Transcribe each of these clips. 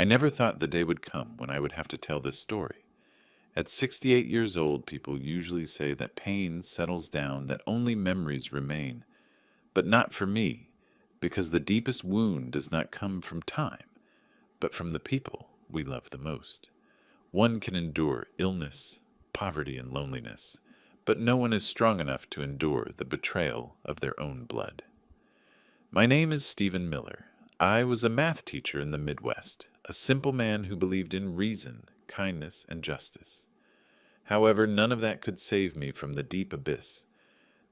I never thought the day would come when I would have to tell this story. At 68 years old, people usually say that pain settles down, that only memories remain. But not for me, because the deepest wound does not come from time, but from the people we love the most. One can endure illness, poverty, and loneliness, but no one is strong enough to endure the betrayal of their own blood. My name is Stephen Miller. I was a math teacher in the Midwest, a simple man who believed in reason, kindness, and justice. However, none of that could save me from the deep abyss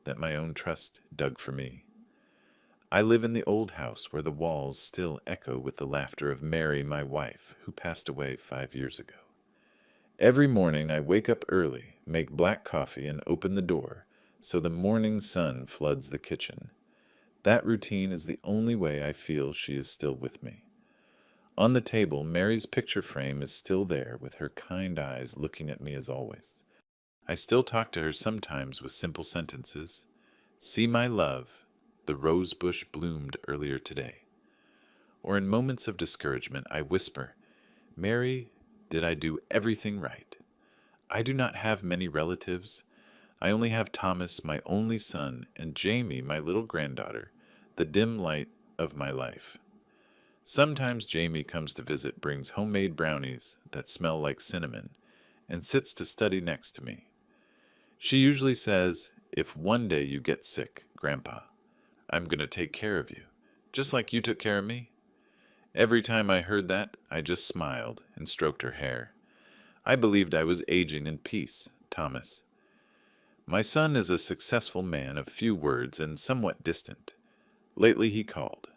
that my own trust dug for me. I live in the old house where the walls still echo with the laughter of Mary, my wife, who passed away 5 years ago. Every morning I wake up early, make black coffee, and open the door so the morning sun floods the kitchen. That routine is the only way I feel she is still with me. On the table, Mary's picture frame is still there with her kind eyes looking at me as always. I still talk to her sometimes with simple sentences. See my love, the rose bush bloomed earlier today. Or in moments of discouragement, I whisper, Mary, did I do everything right? I do not have many relatives. I only have Thomas, my only son, and Jamie, my little granddaughter, the dim light of my life. Sometimes Jamie comes to visit, brings homemade brownies that smell like cinnamon, and sits to study next to me. She usually says, if one day you get sick, Grandpa, I'm going to take care of you, just like you took care of me. Every time I heard that, I just smiled and stroked her hair. I believed I was aging in peace, Thomas. My son is a successful man of few words and somewhat distant. Lately he called.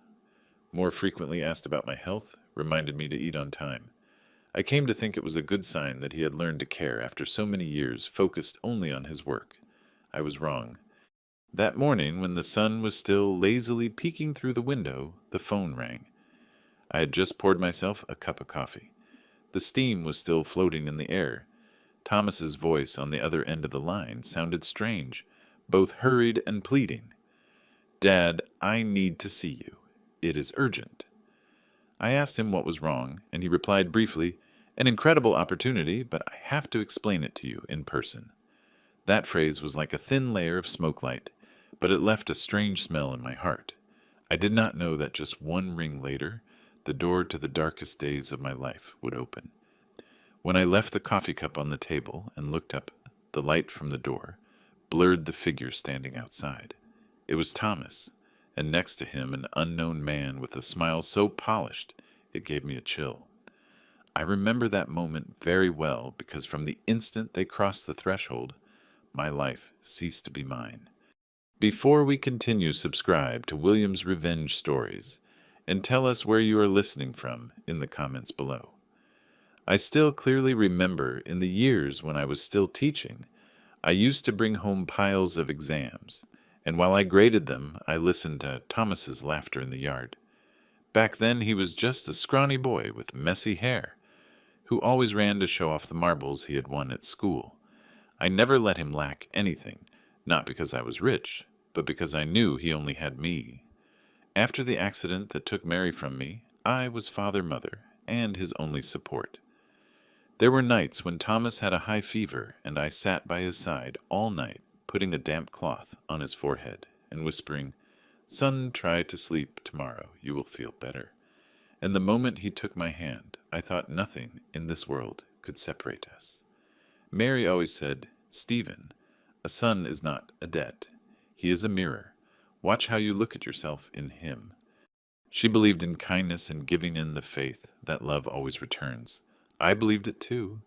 More frequently asked about my health, reminded me to eat on time. I came to think it was a good sign that he had learned to care after so many years focused only on his work. I was wrong. That morning, when the sun was still lazily peeking through the window, the phone rang. I had just poured myself a cup of coffee. The steam was still floating in the air. Thomas's voice on the other end of the line sounded strange, both hurried and pleading. Dad, I need to see you. It is urgent. I asked him what was wrong, and he replied briefly, an incredible opportunity, but I have to explain it to you in person. That phrase was like a thin layer of smoke light, but it left a strange smell in my heart. I did not know that just one ring later, the door to the darkest days of my life would open. When I left the coffee cup on the table and looked up, the light from the door blurred the figure standing outside. It was Thomas, and next to him an unknown man with a smile so polished it gave me a chill. I remember that moment very well because from the instant they crossed the threshold, my life ceased to be mine. Before we continue, subscribe to William's Revenge Stories and tell us where you are listening from in the comments below. I still clearly remember in the years when I was still teaching, I used to bring home piles of exams, and while I graded them, I listened to Thomas's laughter in the yard. Back then he was just a scrawny boy with messy hair, who always ran to show off the marbles he had won at school. I never let him lack anything, not because I was rich, but because I knew he only had me. After the accident that took Mary from me, I was father, mother, and his only support. There were nights when Thomas had a high fever, and I sat by his side all night, putting a damp cloth on his forehead and whispering, Son, try to sleep tomorrow, you will feel better. And the moment he took my hand, I thought nothing in this world could separate us. Mary always said, Stephen, a son is not a debt. He is a mirror. Watch how you look at yourself in him. She believed in kindness and giving in the faith that love always returns. I believed it too.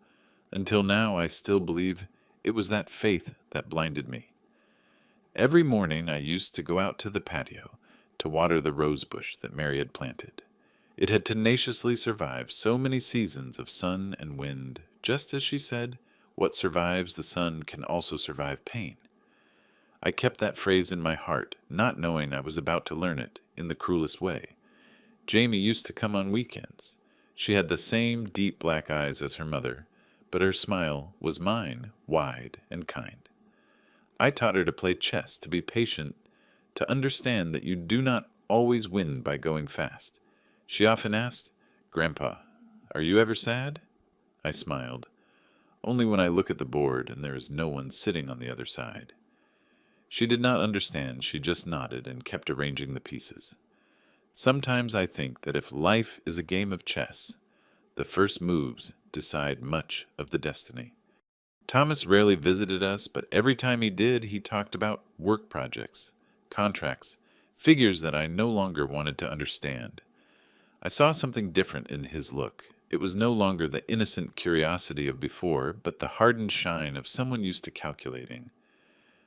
Until now, I still believe it was that faith that blinded me. Every morning, I used to go out to the patio to water the rose bush that Mary had planted. It had tenaciously survived so many seasons of sun and wind, just as she said, what survives the sun can also survive pain. I kept that phrase in my heart, not knowing I was about to learn it in the cruelest way. Jamie used to come on weekends. She had the same deep black eyes as her mother, but her smile was mine, wide and kind. I taught her to play chess, to be patient, to understand that you do not always win by going fast. She often asked, Grandpa, Are you ever sad? I smiled. Only when I look at the board and there is no one sitting on the other side. She did not understand, she just nodded and kept arranging the pieces. Sometimes I think that if life is a game of chess, the first moves decide much of the destiny. Thomas rarely visited us, but every time he did, he talked about work projects, contracts, figures that I no longer wanted to understand. I saw something different in his look. It was no longer the innocent curiosity of before, but the hardened shine of someone used to calculating.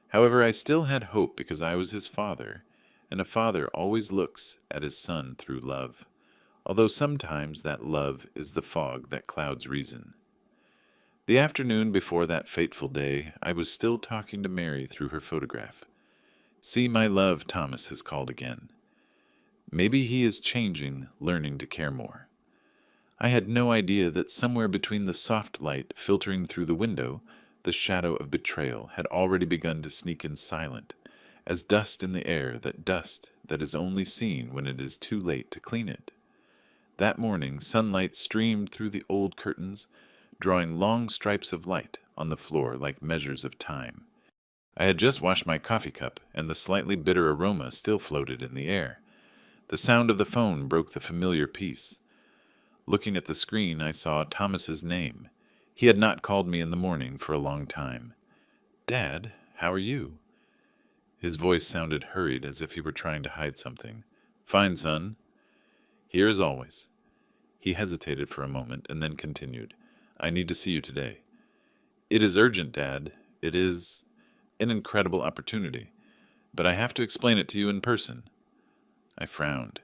However, I still had hope because I was his father, and a father always looks at his son through love, although sometimes that love is the fog that clouds reason. The afternoon before that fateful day, I was still talking to Mary through her photograph. "See my love," Thomas has called again. Maybe he is changing, learning to care more. I had no idea that somewhere between the soft light filtering through the window, the shadow of betrayal had already begun to sneak in silent, as dust in the air, that dust that is only seen when it is too late to clean it. That morning, sunlight streamed through the old curtains, drawing long stripes of light on the floor like measures of time. I had just washed my coffee cup, and the slightly bitter aroma still floated in the air. The sound of the phone broke the familiar peace. Looking at the screen, I saw Thomas's name. He had not called me in the morning for a long time. "Dad, how are you?" His voice sounded hurried, as if he were trying to hide something. "Fine, son." "Here as always." He hesitated for a moment, and then continued. "I need to see you today." "It is urgent, Dad. It is an incredible opportunity. But I have to explain it to you in person." I frowned.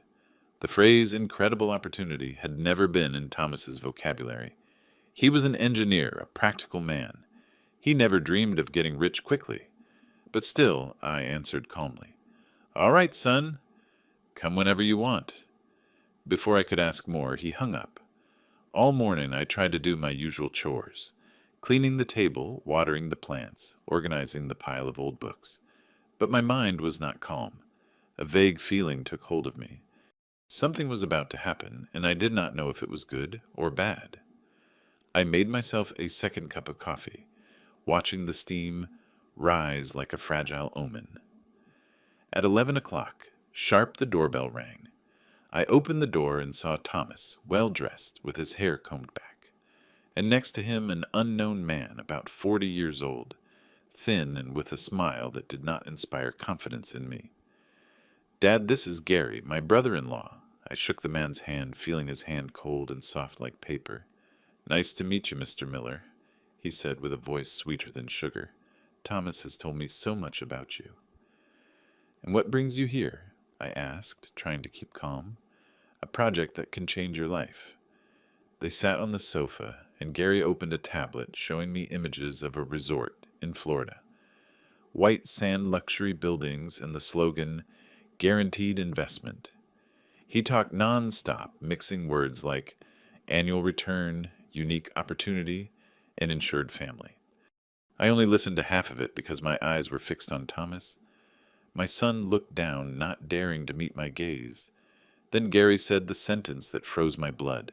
The phrase "incredible opportunity" had never been in Thomas's vocabulary. He was an engineer, a practical man. He never dreamed of getting rich quickly. But still, I answered calmly. "All right, son. Come whenever you want." Before I could ask more, he hung up. All morning I tried to do my usual chores, cleaning the table, watering the plants, organizing the pile of old books. But my mind was not calm. A vague feeling took hold of me. Something was about to happen, and I did not know if it was good or bad. I made myself a second cup of coffee, watching the steam rise like a fragile omen. At 11 o'clock, sharp, the doorbell rang. I opened the door and saw Thomas, well dressed, with his hair combed back, and next to him an unknown man, about 40 years old, thin and with a smile that did not inspire confidence in me. "Dad, this is Gary, my brother-in-law." I shook the man's hand, feeling his hand cold and soft like paper. "Nice to meet you, Mr. Miller," he said with a voice sweeter than sugar. "Thomas has told me so much about you." "And what brings you here?" I asked, trying to keep calm. "A project that can change your life." They sat on the sofa, and Gary opened a tablet showing me images of a resort in Florida. White sand luxury buildings and the slogan, "Guaranteed Investment." He talked non-stop, mixing words like annual return, unique opportunity, and insured family. I only listened to half of it because my eyes were fixed on Thomas. My son looked down, not daring to meet my gaze. Then Gary said the sentence that froze my blood.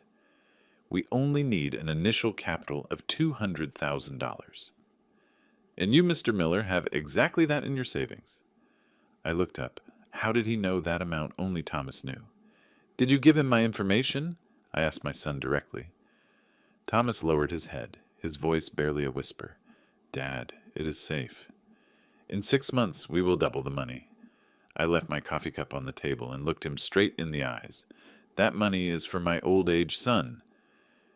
"We only need an initial capital of $200,000. And you, Mr. Miller, have exactly that in your savings." I looked up. How did he know that amount only Thomas knew? "Did you give him my information?" I asked my son directly. Thomas lowered his head, his voice barely a whisper. "Dad, it is safe. In 6 months we will double the money." I left my coffee cup on the table and looked him straight in the eyes. "That money is for my old-age son.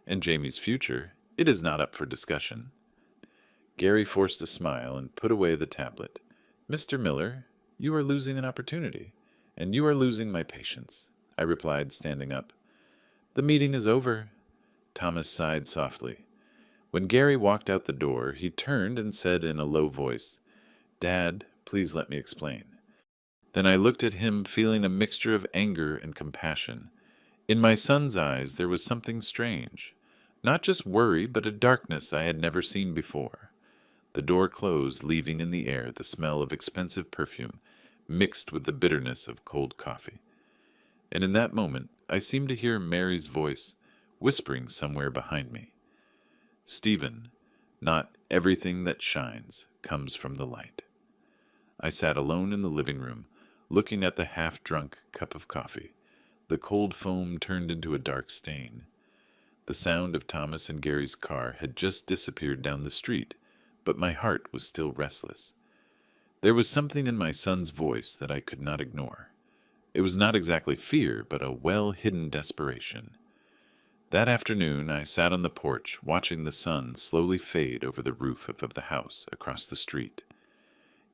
And Jamie's future, it is not up for discussion." Gary forced a smile and put away the tablet. "Mr. Miller, you are losing an opportunity, and you are losing my patience," I replied, standing up. "The meeting is over." Thomas sighed softly. When Gary walked out the door, he turned and said in a low voice, "Dad, please let me explain." Then I looked at him, feeling a mixture of anger and compassion. In my son's eyes there was something strange. Not just worry, but a darkness I had never seen before. The door closed, leaving in the air the smell of expensive perfume, mixed with the bitterness of cold coffee. And in that moment, I seemed to hear Mary's voice whispering somewhere behind me. "Stephen, not everything that shines comes from the light." I sat alone in the living room, looking at the half-drunk cup of coffee. The cold foam turned into a dark stain. The sound of Thomas and Gary's car had just disappeared down the street, but my heart was still restless. There was something in my son's voice that I could not ignore. It was not exactly fear, but a well-hidden desperation. That afternoon, I sat on the porch, watching the sun slowly fade over the roof of the house across the street.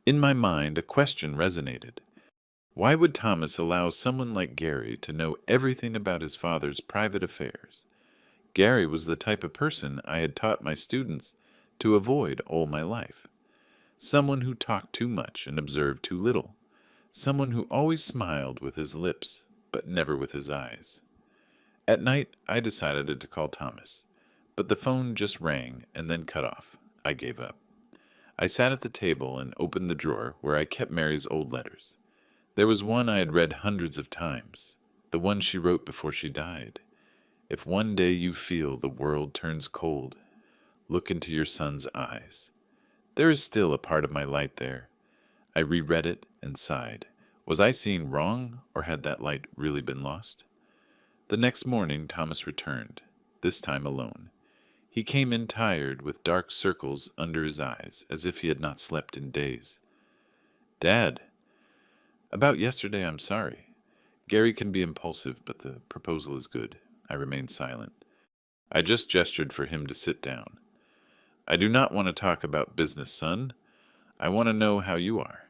In my mind, a question resonated. Why would Thomas allow someone like Gary to know everything about his father's private affairs? Gary was the type of person I had taught my students to avoid all my life. Someone who talked too much and observed too little. Someone who always smiled with his lips, but never with his eyes. At night, I decided to call Thomas, but the phone just rang and then cut off. I gave up. I sat at the table and opened the drawer where I kept Mary's old letters. There was one I had read hundreds of times, the one she wrote before she died. "If one day you feel the world turns cold, look into your son's eyes." There is still a part of my light there. I reread it and sighed. Was I seeing wrong, or had that light really been lost? The next morning Thomas returned, this time alone. He came in tired, with dark circles under his eyes, as if he had not slept in days. "Dad, about yesterday I'm sorry. Gary can be impulsive, but the proposal is good." I remained silent. I just gestured for him to sit down. "I do not want to talk about business, son. I want to know how you are."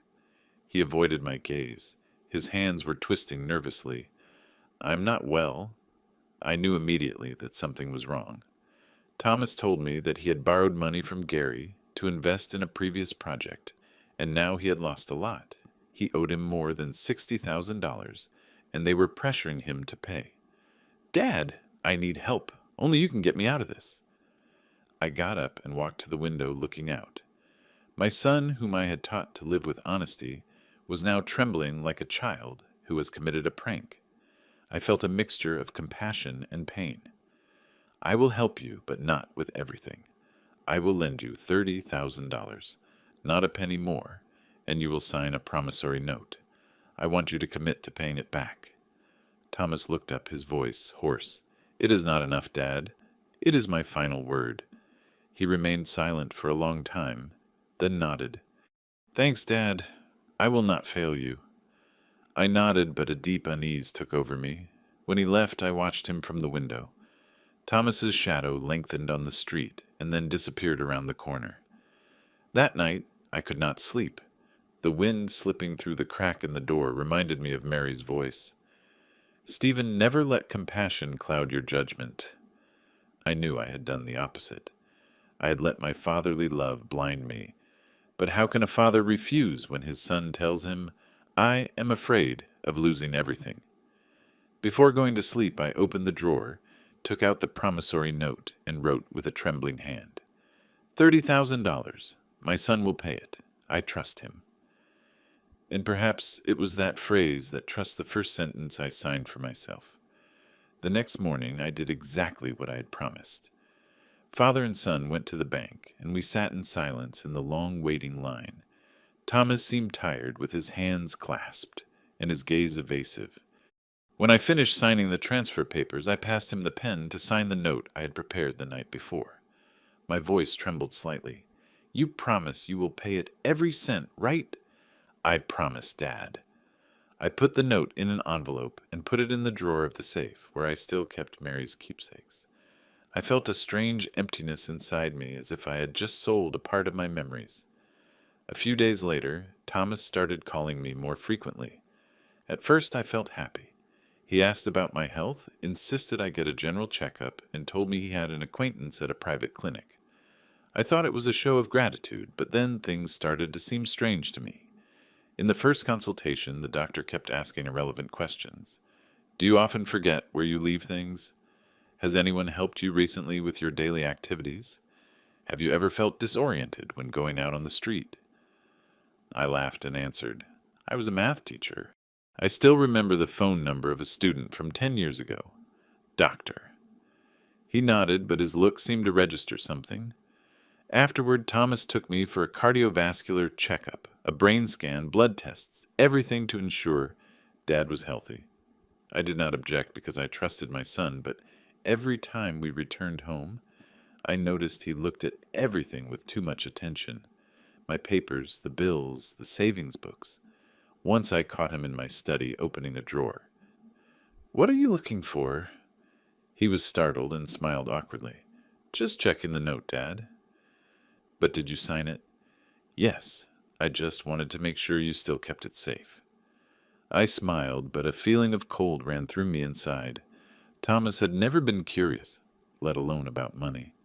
He avoided my gaze. His hands were twisting nervously. "I'm not well." I knew immediately that something was wrong. Thomas told me that he had borrowed money from Gary to invest in a previous project, and now he had lost a lot. He owed him more than $60,000, and they were pressuring him to pay. "Dad, I need help. Only you can get me out of this." I got up and walked to the window, looking out. My son, whom I had taught to live with honesty, was now trembling like a child who has committed a prank. I felt a mixture of compassion and pain. "I will help you, but not with everything. I will lend you $30,000, not a penny more, and you will sign a promissory note. I want you to commit to paying it back." Thomas looked up, his voice hoarse. "It is not enough, Dad. It is my final word." He remained silent for a long time, then nodded. "Thanks, Dad. I will not fail you." I nodded, but a deep unease took over me. When he left, I watched him from the window. Thomas's shadow lengthened on the street and then disappeared around the corner. That night, I could not sleep. The wind slipping through the crack in the door reminded me of Mary's voice. "Stephen, never let compassion cloud your judgment." I knew I had done the opposite. I had let my fatherly love blind me. But how can a father refuse when his son tells him, "I am afraid of losing everything"? Before going to sleep, I opened the drawer, took out the promissory note, and wrote with a trembling hand, $30,000. My son will pay it. I trust him. And perhaps it was that phrase that trusts the first sentence I signed for myself. The next morning, I did exactly what I had promised. Father and son went to the bank, and we sat in silence in the long waiting line. Thomas seemed tired, with his hands clasped and his gaze evasive. When I finished signing the transfer papers, I passed him the pen to sign the note I had prepared the night before. My voice trembled slightly. "You promise you will pay it every cent, right?" "I promise, Dad." I put the note in an envelope and put it in the drawer of the safe, where I still kept Mary's keepsakes. I felt a strange emptiness inside me, as if I had just sold a part of my memories. A few days later, Thomas started calling me more frequently. At first, I felt happy. He asked about my health, insisted I get a general checkup, and told me he had an acquaintance at a private clinic. I thought it was a show of gratitude, but then things started to seem strange to me. In the first consultation, the doctor kept asking irrelevant questions. "Do you often forget where you leave things? Has anyone helped you recently with your daily activities? Have you ever felt disoriented when going out on the street?" I laughed and answered, "I was a math teacher. I still remember the phone number of a student from 10 years ago. Doctor." He nodded, but his look seemed to register something. Afterward, Thomas took me for a cardiovascular checkup, a brain scan, blood tests, everything to ensure Dad was healthy. I did not object because I trusted my son, but every time we returned home, I noticed he looked at everything with too much attention. My papers, the bills, the savings books. Once I caught him in my study opening a drawer. "What are you looking for?" He was startled and smiled awkwardly. "Just checking the note, Dad." "But did you sign it?" "Yes. I just wanted to make sure you still kept it safe." I smiled, but a feeling of cold ran through me inside. Thomas had never been curious, let alone about money.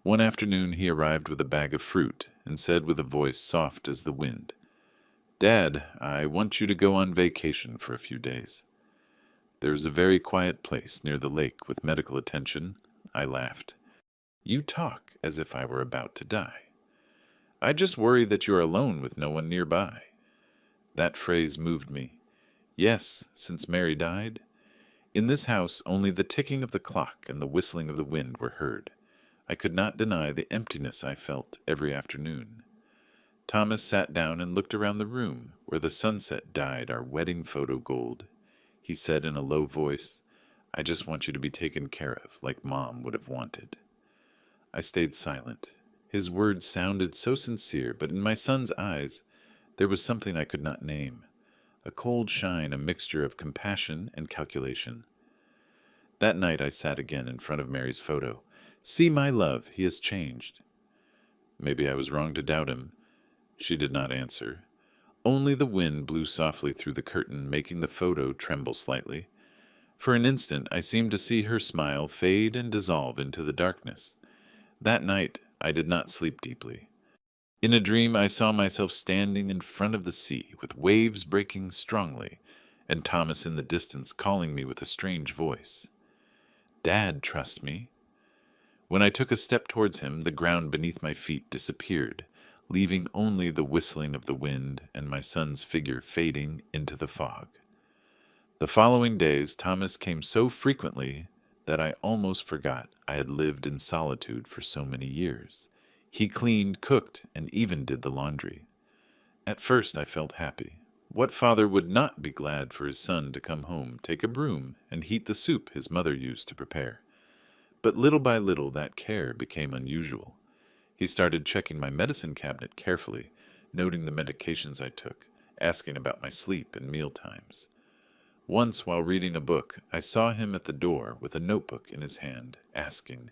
One afternoon he arrived with a bag of fruit and said with a voice soft as the wind, "Dad, I want you to go on vacation for a few days. There is a very quiet place near the lake with medical attention." I laughed. "You talk as if I were about to die." "I just worry that you are alone with no one nearby." That phrase moved me. Yes, since Mary died. In this house only the ticking of the clock and the whistling of the wind were heard. I could not deny the emptiness I felt every afternoon. Thomas sat down and looked around the room where the sunset dyed our wedding photo gold. He said in a low voice, "I just want you to be taken care of, like Mom would have wanted." I stayed silent. His words sounded so sincere, but in my son's eyes there was something I could not name. A cold shine, a mixture of compassion and calculation. That night I sat again in front of Mary's photo. "See, my love, he has changed." Maybe I was wrong to doubt him. She did not answer. Only the wind blew softly through the curtain, making the photo tremble slightly. For an instant I seemed to see her smile fade and dissolve into the darkness. That night I did not sleep deeply. In a dream I saw myself standing in front of the sea, with waves breaking strongly, and Thomas in the distance calling me with a strange voice. "Dad, trust me." When I took a step towards him, the ground beneath my feet disappeared, leaving only the whistling of the wind and my son's figure fading into the fog. The following days Thomas came so frequently that I almost forgot I had lived in solitude for so many years. He cleaned, cooked, and even did the laundry. At first I felt happy. What father would not be glad for his son to come home, take a broom, and heat the soup his mother used to prepare? But little by little that care became unusual. He started checking my medicine cabinet carefully, noting the medications I took, asking about my sleep and meal times. Once, while reading a book, I saw him at the door with a notebook in his hand, asking,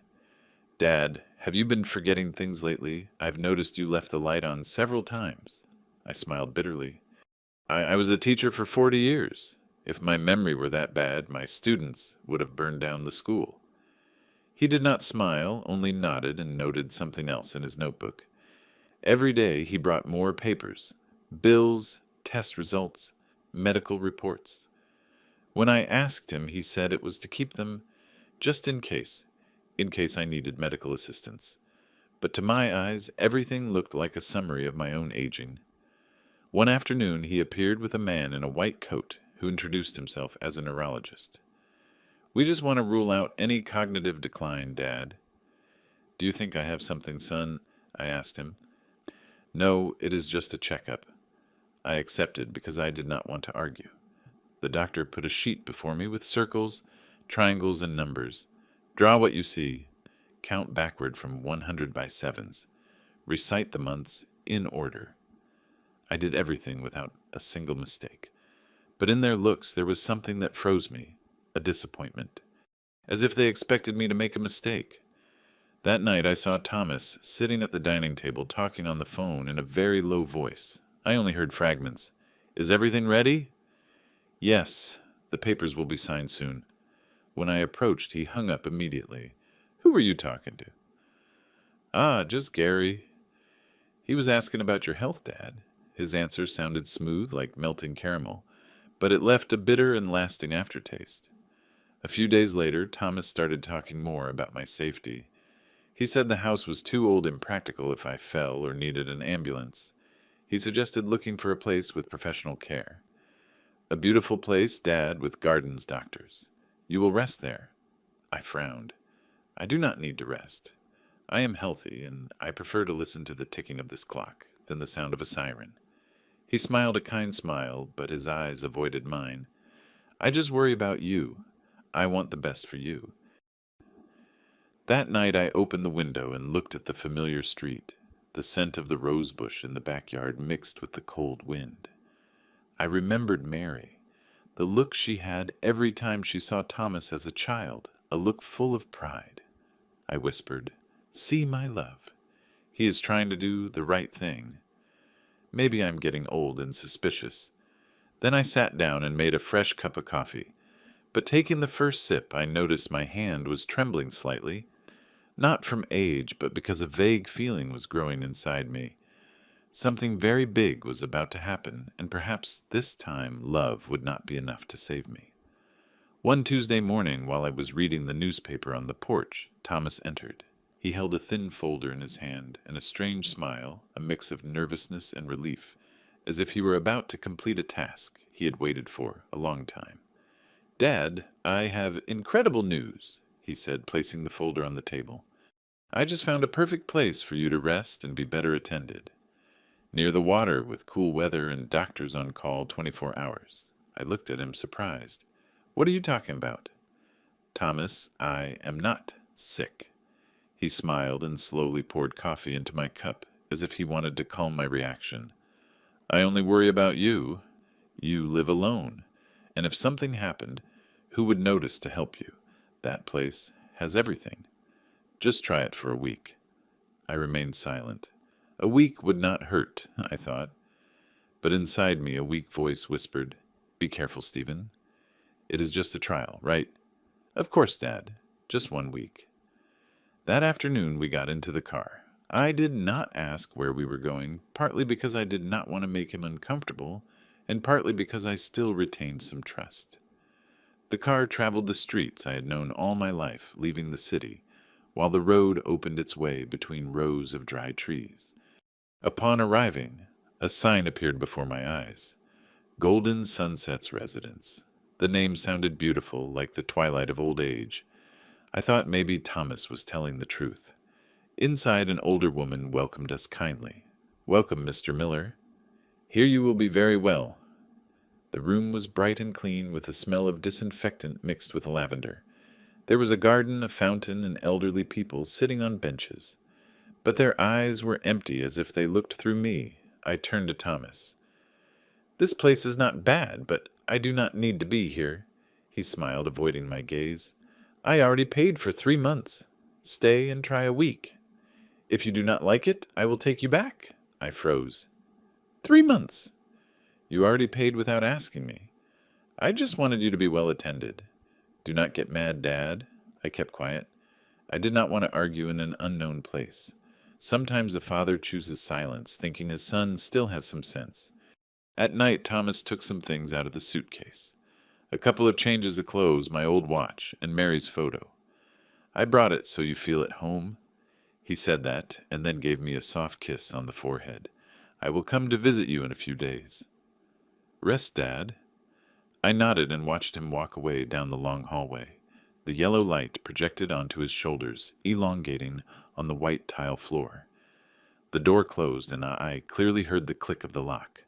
"Dad, have you been forgetting things lately? I've noticed you left the light on several times." I smiled bitterly. I was a teacher for 40 years. If my memory were that bad, my students would have burned down the school. He did not smile, only nodded and noted something else in his notebook. Every day he brought more papers, bills, test results, medical reports. When I asked him, he said it was to keep them just in case I needed medical assistance. But to my eyes, everything looked like a summary of my own aging. One afternoon he appeared with a man in a white coat who introduced himself as a neurologist. "We just want to rule out any cognitive decline, Dad." "Do you think I have something, son?" I asked him. "No, it is just a checkup." I accepted because I did not want to argue. The doctor put a sheet before me with circles, triangles, and numbers. "Draw what you see. Count backward from 100 by sevens. Recite the months in order." I did everything without a single mistake. But in their looks there was something that froze me, a disappointment, as if they expected me to make a mistake. That night I saw Thomas sitting at the dining table talking on the phone in a very low voice. I only heard fragments. "Is everything ready?" "Yes, the papers will be signed soon." When I approached, he hung up immediately. "Who were you talking to?" "Ah, just Gary." "He was asking about your health, Dad." His answer sounded smooth like melting caramel, but it left a bitter and lasting aftertaste. A few days later, Thomas started talking more about my safety. He said the house was too old and impractical if I fell or needed an ambulance. He suggested looking for a place with professional care. "A beautiful place, Dad, with gardens, doctors. You will rest there." I frowned. I do not need to rest. I am healthy, and I prefer to listen to the ticking of this clock than the sound of a siren. He smiled a kind smile, but his eyes avoided mine. I just worry about you. I want the best for you. That night I opened the window and looked at the familiar street, the scent of the rosebush in the backyard mixed with the cold wind. I remembered Mary, the look she had every time she saw Thomas as a child, a look full of pride. I whispered, "See, my love. He is trying to do the right thing." Maybe I'm getting old and suspicious. Then I sat down and made a fresh cup of coffee. But taking the first sip, I noticed my hand was trembling slightly, not from age, but because a vague feeling was growing inside me. Something very big was about to happen, and perhaps this time love would not be enough to save me. One Tuesday morning, while I was reading the newspaper on the porch, Thomas entered. He held a thin folder in his hand, and a strange smile, a mix of nervousness and relief, as if he were about to complete a task he had waited for a long time. "Dad, I have incredible news," he said, placing the folder on the table. "I just found a perfect place for you to rest and be better attended. Near the water with cool weather and doctors on call 24 hours. I looked at him surprised. "What are you talking about?" "Thomas, I am not sick." He smiled and slowly poured coffee into my cup, as if he wanted to calm my reaction. "I only worry about you. You live alone, and if something happened, who would notice to help you? That place has everything. Just try it for a week." I remained silent. A week would not hurt, I thought. But inside me a weak voice whispered, "Be careful, Stephen. It is just a trial, right?" "Of course, Dad. Just 1 week." That afternoon we got into the car. I did not ask where we were going, partly because I did not want to make him uncomfortable, and partly because I still retained some trust. The car traveled the streets I had known all my life, leaving the city, while the road opened its way between rows of dry trees. Upon arriving, a sign appeared before my eyes. Golden Sunset's Residence. The name sounded beautiful, like the twilight of old age. I thought maybe Thomas was telling the truth. Inside, an older woman welcomed us kindly. "Welcome, Mr. Miller. Here you will be very well." The room was bright and clean, with a smell of disinfectant mixed with lavender. There was a garden, a fountain, and elderly people sitting on benches. But their eyes were empty, as if they looked through me. I turned to Thomas. "This place is not bad, but I do not need to be here." He smiled, avoiding my gaze. "I already paid for 3 months. Stay and try a week. If you do not like it, I will take you back." I froze. 3 months. "You already paid without asking me. I just wanted you to be well attended. Do not get mad, Dad." I kept quiet. I did not want to argue in an unknown place. Sometimes a father chooses silence, thinking his son still has some sense. At night, Thomas took some things out of the suitcase. A couple of changes of clothes, my old watch, and Mary's photo. "I brought it so you feel at home." He said that, and then gave me a soft kiss on the forehead. "I will come to visit you in a few days." "Rest, Dad." I nodded and watched him walk away down the long hallway, the yellow light projected onto his shoulders, elongating on the white tile floor. The door closed, and I clearly heard the click of the lock.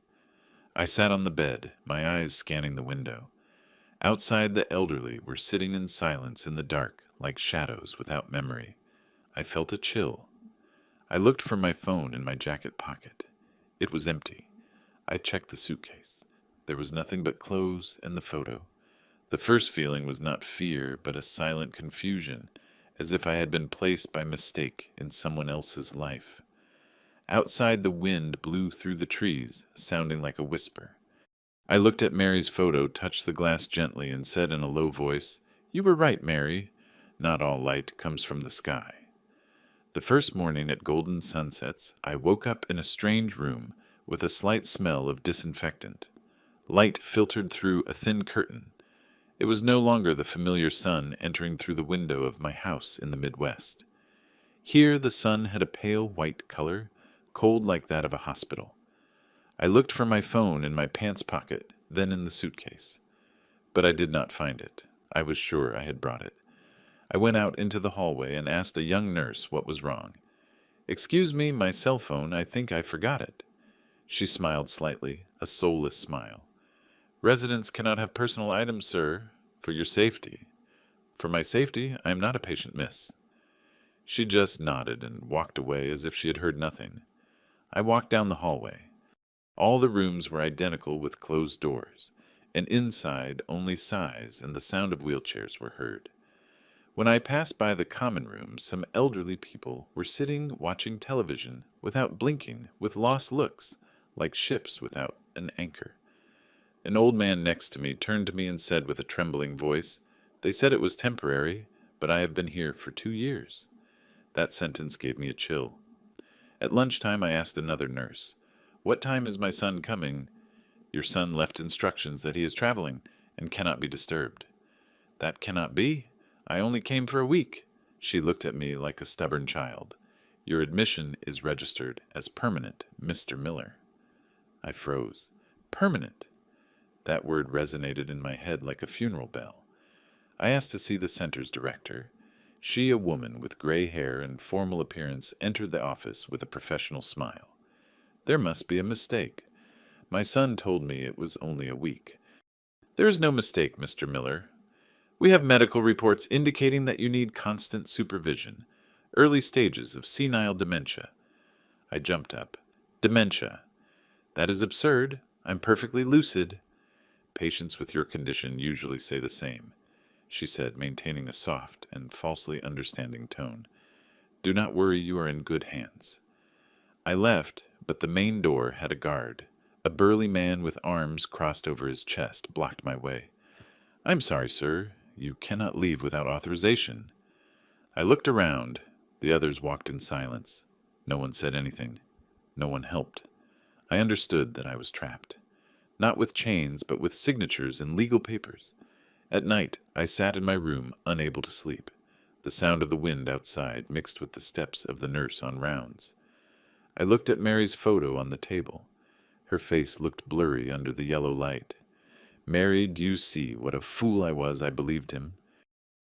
I sat on the bed, my eyes scanning the window. Outside, the elderly were sitting in silence in the dark, like shadows without memory. I felt a chill. I looked for my phone in my jacket pocket. It was empty. I checked the suitcase. There was nothing but clothes and the photo. The first feeling was not fear, but a silent confusion, as if I had been placed by mistake in someone else's life. Outside, the wind blew through the trees, sounding like a whisper. I looked at Mary's photo, touched the glass gently, and said in a low voice, "You were right, Mary. Not all light comes from the sky." The first morning at Golden Sunsets, I woke up in a strange room with a slight smell of disinfectant. Light filtered through a thin curtain. It was no longer the familiar sun entering through the window of my house in the Midwest. Here the sun had a pale white color, cold like that of a hospital. I looked for my phone in my pants pocket, then in the suitcase. But I did not find it. I was sure I had brought it. I went out into the hallway and asked a young nurse what was wrong. "Excuse me, my cell phone, I think I forgot it." She smiled slightly, a soulless smile. "Residents cannot have personal items, sir, for your safety." "For my safety, I am not a patient, miss." She just nodded and walked away as if she had heard nothing. I walked down the hallway. All the rooms were identical with closed doors, and inside only sighs and the sound of wheelchairs were heard. When I passed by the common room, some elderly people were sitting watching television without blinking, with lost looks, like ships without an anchor. An old man next to me turned to me and said with a trembling voice, "They said it was temporary, but I have been here for 2 years." That sentence gave me a chill. At lunchtime I asked another nurse, "What time is my son coming?" "Your son left instructions that he is traveling and cannot be disturbed." "That cannot be. I only came for a week." She looked at me like a stubborn child. "Your admission is registered as permanent, Mr. Miller." I froze. Permanent? That word resonated in my head like a funeral bell. I asked to see the center's director. She, a woman with gray hair and formal appearance, entered the office with a professional smile. "There must be a mistake. My son told me it was only a week." "There is no mistake, Mr. Miller. We have medical reports indicating that you need constant supervision, early stages of senile dementia." I jumped up. "Dementia? That is absurd. I'm perfectly lucid." "Patients with your condition usually say the same," she said, maintaining a soft and falsely understanding tone. "Do not worry, you are in good hands." I left, but the main door had a guard. A burly man with arms crossed over his chest blocked my way. "I'm sorry, sir. You cannot leave without authorization." I looked around. The others walked in silence. No one said anything. No one helped. I understood that I was trapped. Not with chains, but with signatures and legal papers. At night, I sat in my room, unable to sleep. The sound of the wind outside mixed with the steps of the nurse on rounds. I looked at Mary's photo on the table. Her face looked blurry under the yellow light. "Mary, do you see what a fool I was? I believed him."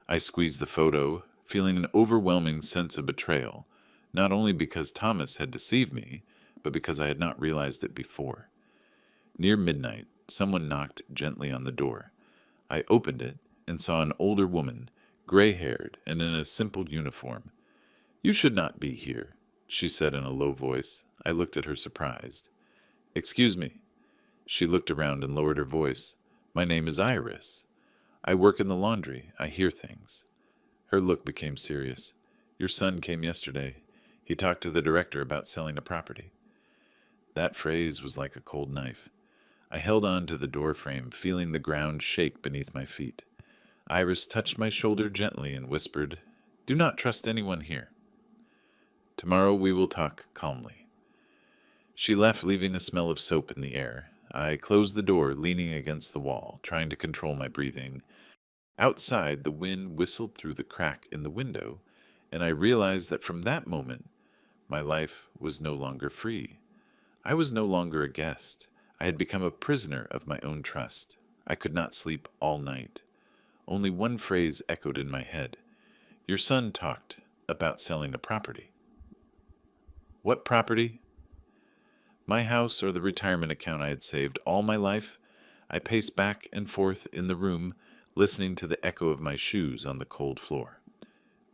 I squeezed the photo, feeling an overwhelming sense of betrayal, not only because Thomas had deceived me, but because I had not realized it before. Near midnight, someone knocked gently on the door. I opened it and saw an older woman, gray-haired and in a simple uniform. "You should not be here," she said in a low voice. I looked at her surprised. "Excuse me." She looked around and lowered her voice. "My name is Iris. I work in the laundry. I hear things." Her look became serious. "Your son came yesterday. He talked to the director about selling a property." That phrase was like a cold knife. I held on to the doorframe, feeling the ground shake beneath my feet. Iris touched my shoulder gently and whispered, "Do not trust anyone here. Tomorrow we will talk calmly." She left, leaving a smell of soap in the air. I closed the door, leaning against the wall, trying to control my breathing. Outside, the wind whistled through the crack in the window, and I realized that from that moment, my life was no longer free. I was no longer a guest. I had become a prisoner of my own trust. I could not sleep all night. Only one phrase echoed in my head. "Your son talked about selling a property." What property? My house or the retirement account I had saved all my life? I paced back and forth in the room, listening to the echo of my shoes on the cold floor.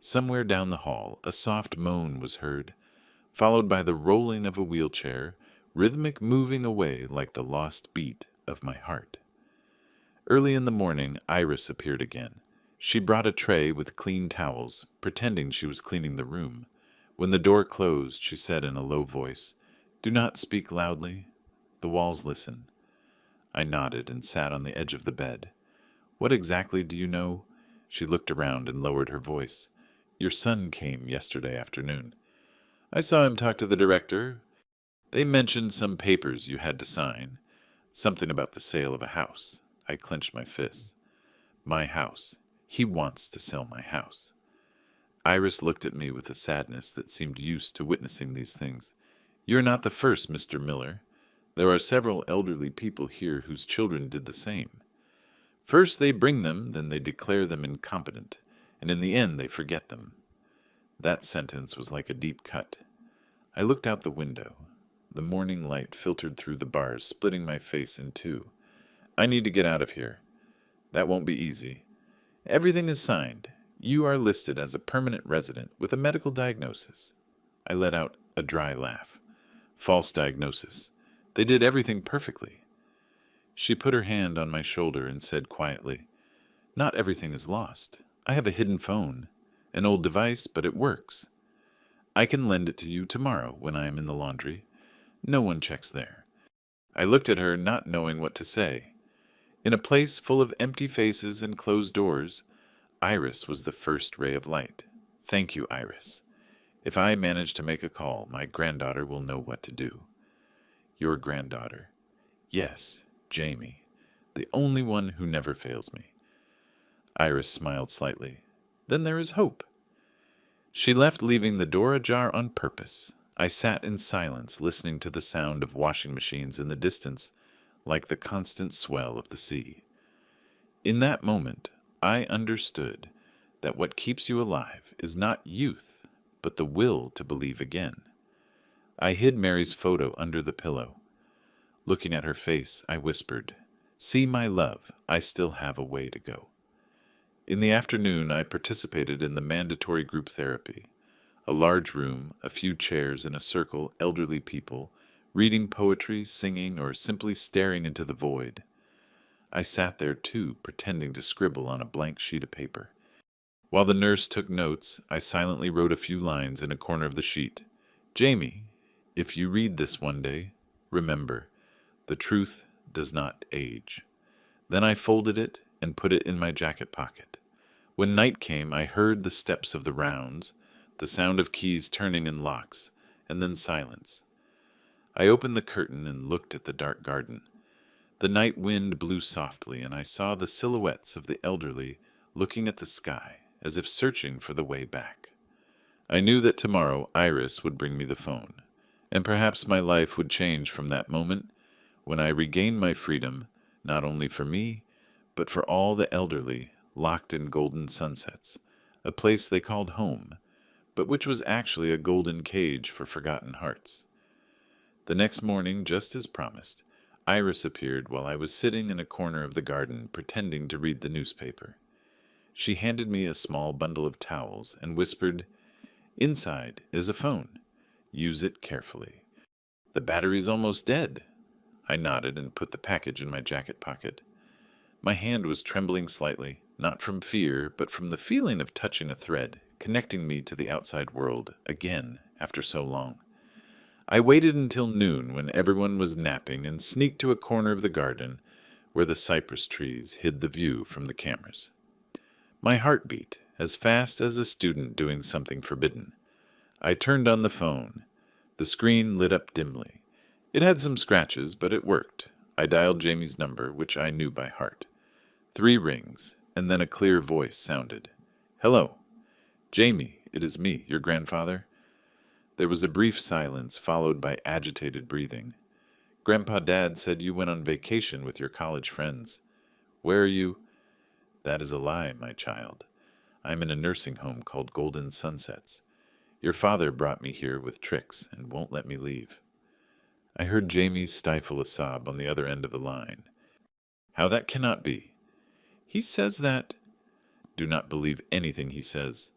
Somewhere down the hall, a soft moan was heard, followed by the rolling of a wheelchair, rhythmic moving away like the lost beat of my heart. Early in the morning, Iris appeared again. She brought a tray with clean towels, pretending she was cleaning the room. When the door closed, she said in a low voice, "Do not speak loudly. The walls listen." I nodded and sat on the edge of the bed. "What exactly do you know?" She looked around and lowered her voice. "Your son came yesterday afternoon. I saw him talk to the director. They mentioned some papers you had to sign. Something about the sale of a house." I clenched my fists. "My house. He wants to sell my house." Iris looked at me with a sadness that seemed used to witnessing these things. "You're not the first, Mr. Miller. There are several elderly people here whose children did the same. First they bring them, then they declare them incompetent, and in the end they forget them. That sentence was like a deep cut. I looked out the window. The morning light filtered through the bars, splitting my face in two. I need to get out of here. That won't be easy. Everything is signed. You are listed as a permanent resident with a medical diagnosis. I let out a dry laugh. False diagnosis. They did everything perfectly. She put her hand on my shoulder and said quietly, "Not everything is lost. I have a hidden phone. An old device, but it works. I can lend it to you tomorrow when I am in the laundry. No one checks there." I looked at her, not knowing what to say. In a place full of empty faces and closed doors, Iris was the first ray of light. Thank you, Iris. If I manage to make a call, my granddaughter will know what to do. Your granddaughter. Yes, Jamie. The only one who never fails me. Iris smiled slightly. Then there is hope. She left, leaving the door ajar on purpose. I sat in silence, listening to the sound of washing machines in the distance, like the constant swell of the sea. In that moment, I understood that what keeps you alive is not youth, but the will to believe again. I hid Mary's photo under the pillow. Looking at her face, I whispered, "See, my love, I still have a way to go." In the afternoon, I participated in the mandatory group therapy. A large room, a few chairs in a circle, elderly people, reading poetry, singing, or simply staring into the void. I sat there too, pretending to scribble on a blank sheet of paper. While the nurse took notes, I silently wrote a few lines in a corner of the sheet. "Jamie, if you read this one day, remember, the truth does not age." Then I folded it and put it in my jacket pocket. When night came, I heard the steps of the rounds, the sound of keys turning in locks, and then silence. I opened the curtain and looked at the dark garden. The night wind blew softly, and I saw the silhouettes of the elderly looking at the sky, as if searching for the way back. I knew that tomorrow Iris would bring me the phone, and perhaps my life would change from that moment when I regained my freedom, not only for me, but for all the elderly locked in golden sunsets, a place they called home, but which was actually a golden cage for forgotten hearts. The next morning, just as promised, Iris appeared while I was sitting in a corner of the garden pretending to read the newspaper. She handed me a small bundle of towels and whispered, "Inside is a phone. Use it carefully. The battery's almost dead." I nodded and put the package in my jacket pocket. My hand was trembling slightly, not from fear, but from the feeling of touching a thread, connecting me to the outside world, again, after so long. I waited until noon when everyone was napping and sneaked to a corner of the garden where the cypress trees hid the view from the cameras. My heart beat, as fast as a student doing something forbidden. I turned on the phone. The screen lit up dimly. It had some scratches, but it worked. I dialed Jamie's number, which I knew by heart. 3 rings, and then a clear voice sounded. "Hello. Jamie, it is me, your grandfather." There was a brief silence, followed by agitated breathing. "Grandpa Dad said you went on vacation with your college friends. Where are you?" "That is a lie, my child. I'm in a nursing home called Golden Sunsets. Your father brought me here with tricks and won't let me leave." I heard Jamie stifle a sob on the other end of the line. "How that cannot be. He says that—" "Do not believe anything he says.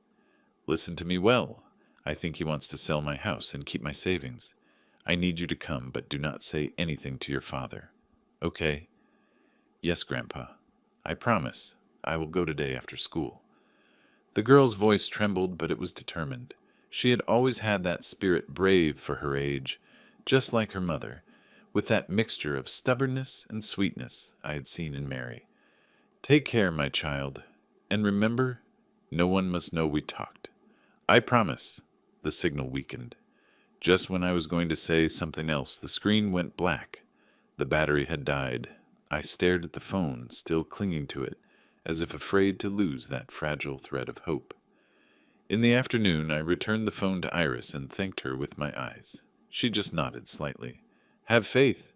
Listen to me well. I think he wants to sell my house and keep my savings. I need you to come, but do not say anything to your father. Okay?" "Yes, Grandpa. I promise. I will go today after school." The girl's voice trembled, but it was determined. She had always had that spirit brave for her age, just like her mother, with that mixture of stubbornness and sweetness I had seen in Mary. "Take care, my child, and remember, no one must know we talked. I promise." The signal weakened. Just when I was going to say something else, the screen went black. The battery had died. I stared at the phone, still clinging to it, as if afraid to lose that fragile thread of hope. In the afternoon, I returned the phone to Iris and thanked her with my eyes. She just nodded slightly. "Have faith.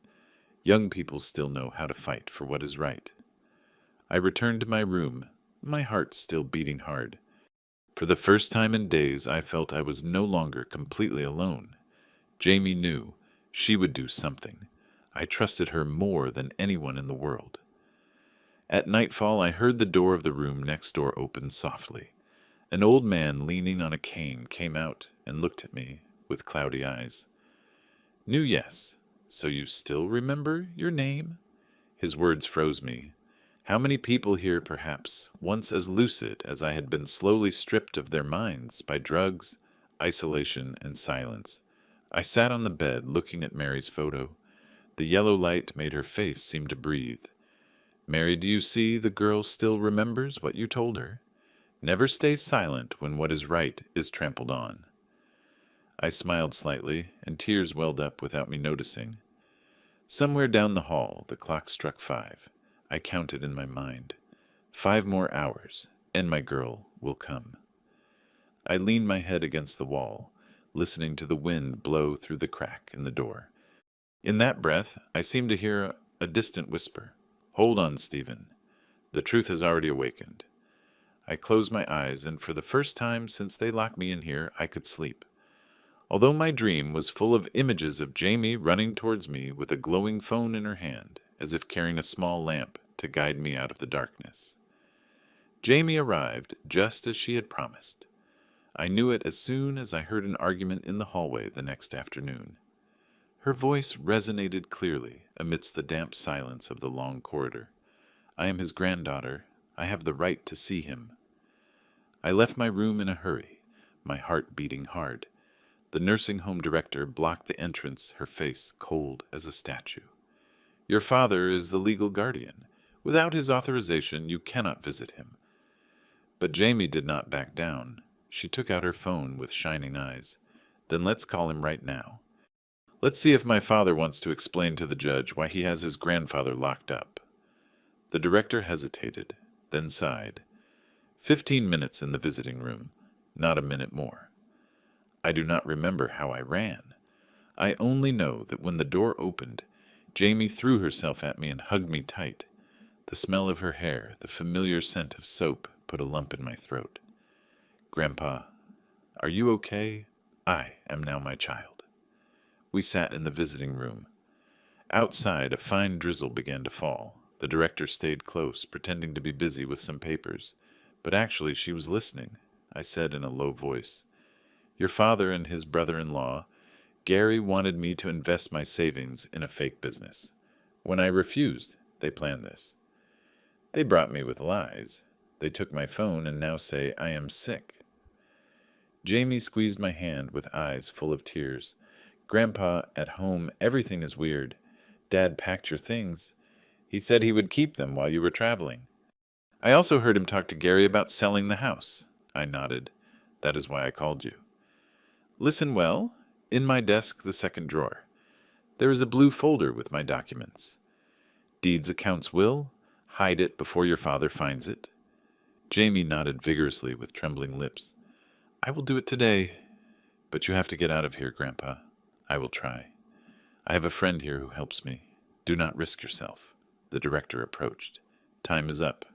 Young people still know how to fight for what is right." I returned to my room, my heart still beating hard. For the first time in days, I felt I was no longer completely alone. Jamie knew she would do something. I trusted her more than anyone in the world. At nightfall, I heard the door of the room next door open softly. An old man leaning on a cane came out and looked at me with cloudy eyes. New, yes. So you still remember your name? His words froze me. How many people here, perhaps, once as lucid as I had been slowly stripped of their minds by drugs, isolation, and silence? I sat on the bed looking at Mary's photo. The yellow light made her face seem to breathe. Mary, do you see the girl still remembers what you told her? Never stay silent when what is right is trampled on. I smiled slightly, and tears welled up without me noticing. Somewhere down the hall, the clock struck 5. I counted in my mind. 5 more hours, and my girl will come. I leaned my head against the wall, listening to the wind blow through the crack in the door. In that breath, I seemed to hear a distant whisper. Hold on, Stephen. The truth has already awakened. I closed my eyes, and for the first time since they locked me in here, I could sleep. Although my dream was full of images of Jamie running towards me with a glowing phone in her hand, as if carrying a small lamp to guide me out of the darkness. Jamie arrived just as she had promised. I knew it as soon as I heard an argument in the hallway the next afternoon. Her voice resonated clearly amidst the damp silence of the long corridor. I am his granddaughter. I have the right to see him. I left my room in a hurry, my heart beating hard. The nursing home director blocked the entrance, her face cold as a statue. Your father is the legal guardian. Without his authorization, you cannot visit him. But Jamie did not back down. She took out her phone with shining eyes. Then let's call him right now. Let's see if my father wants to explain to the judge why he has his grandfather locked up. The director hesitated, then sighed. 15 minutes in the visiting room, not a minute more. I do not remember how I ran. I only know that when the door opened, Jamie threw herself at me and hugged me tight. The smell of her hair, the familiar scent of soap, put a lump in my throat. Grandpa, are you okay? I am now my child. We sat in the visiting room. Outside, a fine drizzle began to fall. The director stayed close, pretending to be busy with some papers. But actually she was listening. I said in a low voice, Your father and his brother-in-law, Gary, wanted me to invest my savings in a fake business. When I refused, they planned this. They brought me with lies. They took my phone and now say I am sick. Jamie squeezed my hand with eyes full of tears. Grandpa, at home, everything is weird. Dad packed your things. He said he would keep them while you were traveling. I also heard him talk to Gary about selling the house. I nodded. That is why I called you. Listen well. In my desk, the second drawer. There is a blue folder with my documents. Deeds, accounts, will. Hide it before your father finds it. Jamie nodded vigorously with trembling lips. I will do it today. But you have to get out of here, Grandpa. I will try. I have a friend here who helps me. Do not risk yourself. The director approached. Time is up.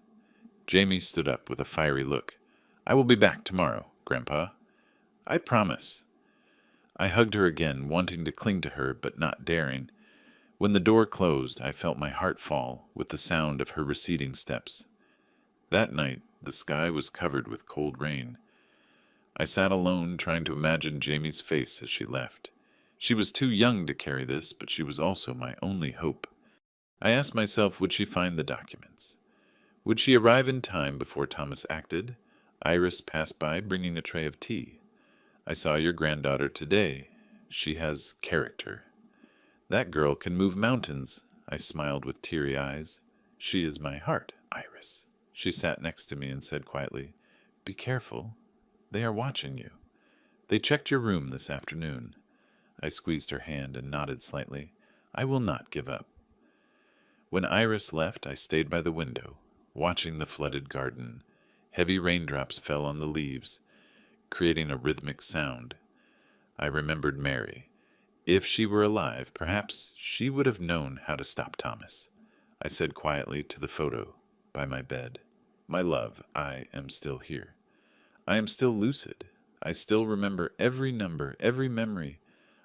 Jamie stood up with a fiery look. I will be back tomorrow, Grandpa. I promise. I hugged her again, wanting to cling to her, but not daring. When the door closed, I felt my heart fall with the sound of her receding steps. That night, the sky was covered with cold rain. I sat alone, trying to imagine Jamie's face as she left. She was too young to carry this, but she was also my only hope. I asked myself, would she find the documents? Would she arrive in time before Thomas acted? Iris passed by, bringing a tray of tea. I saw your granddaughter today. She has character. That girl can move mountains. I smiled with teary eyes. She is my heart, Iris. She sat next to me and said quietly, Be careful. They are watching you. They checked your room this afternoon. I squeezed her hand and nodded slightly. I will not give up. When Iris left, I stayed by the window, watching the flooded garden. Heavy raindrops fell on the leaves, creating a rhythmic sound. I remembered Mary. If she were alive, perhaps she would have known how to stop Thomas. I said quietly to the photo by my bed, My love, I am still here. I am still lucid. I still remember every number, every memory.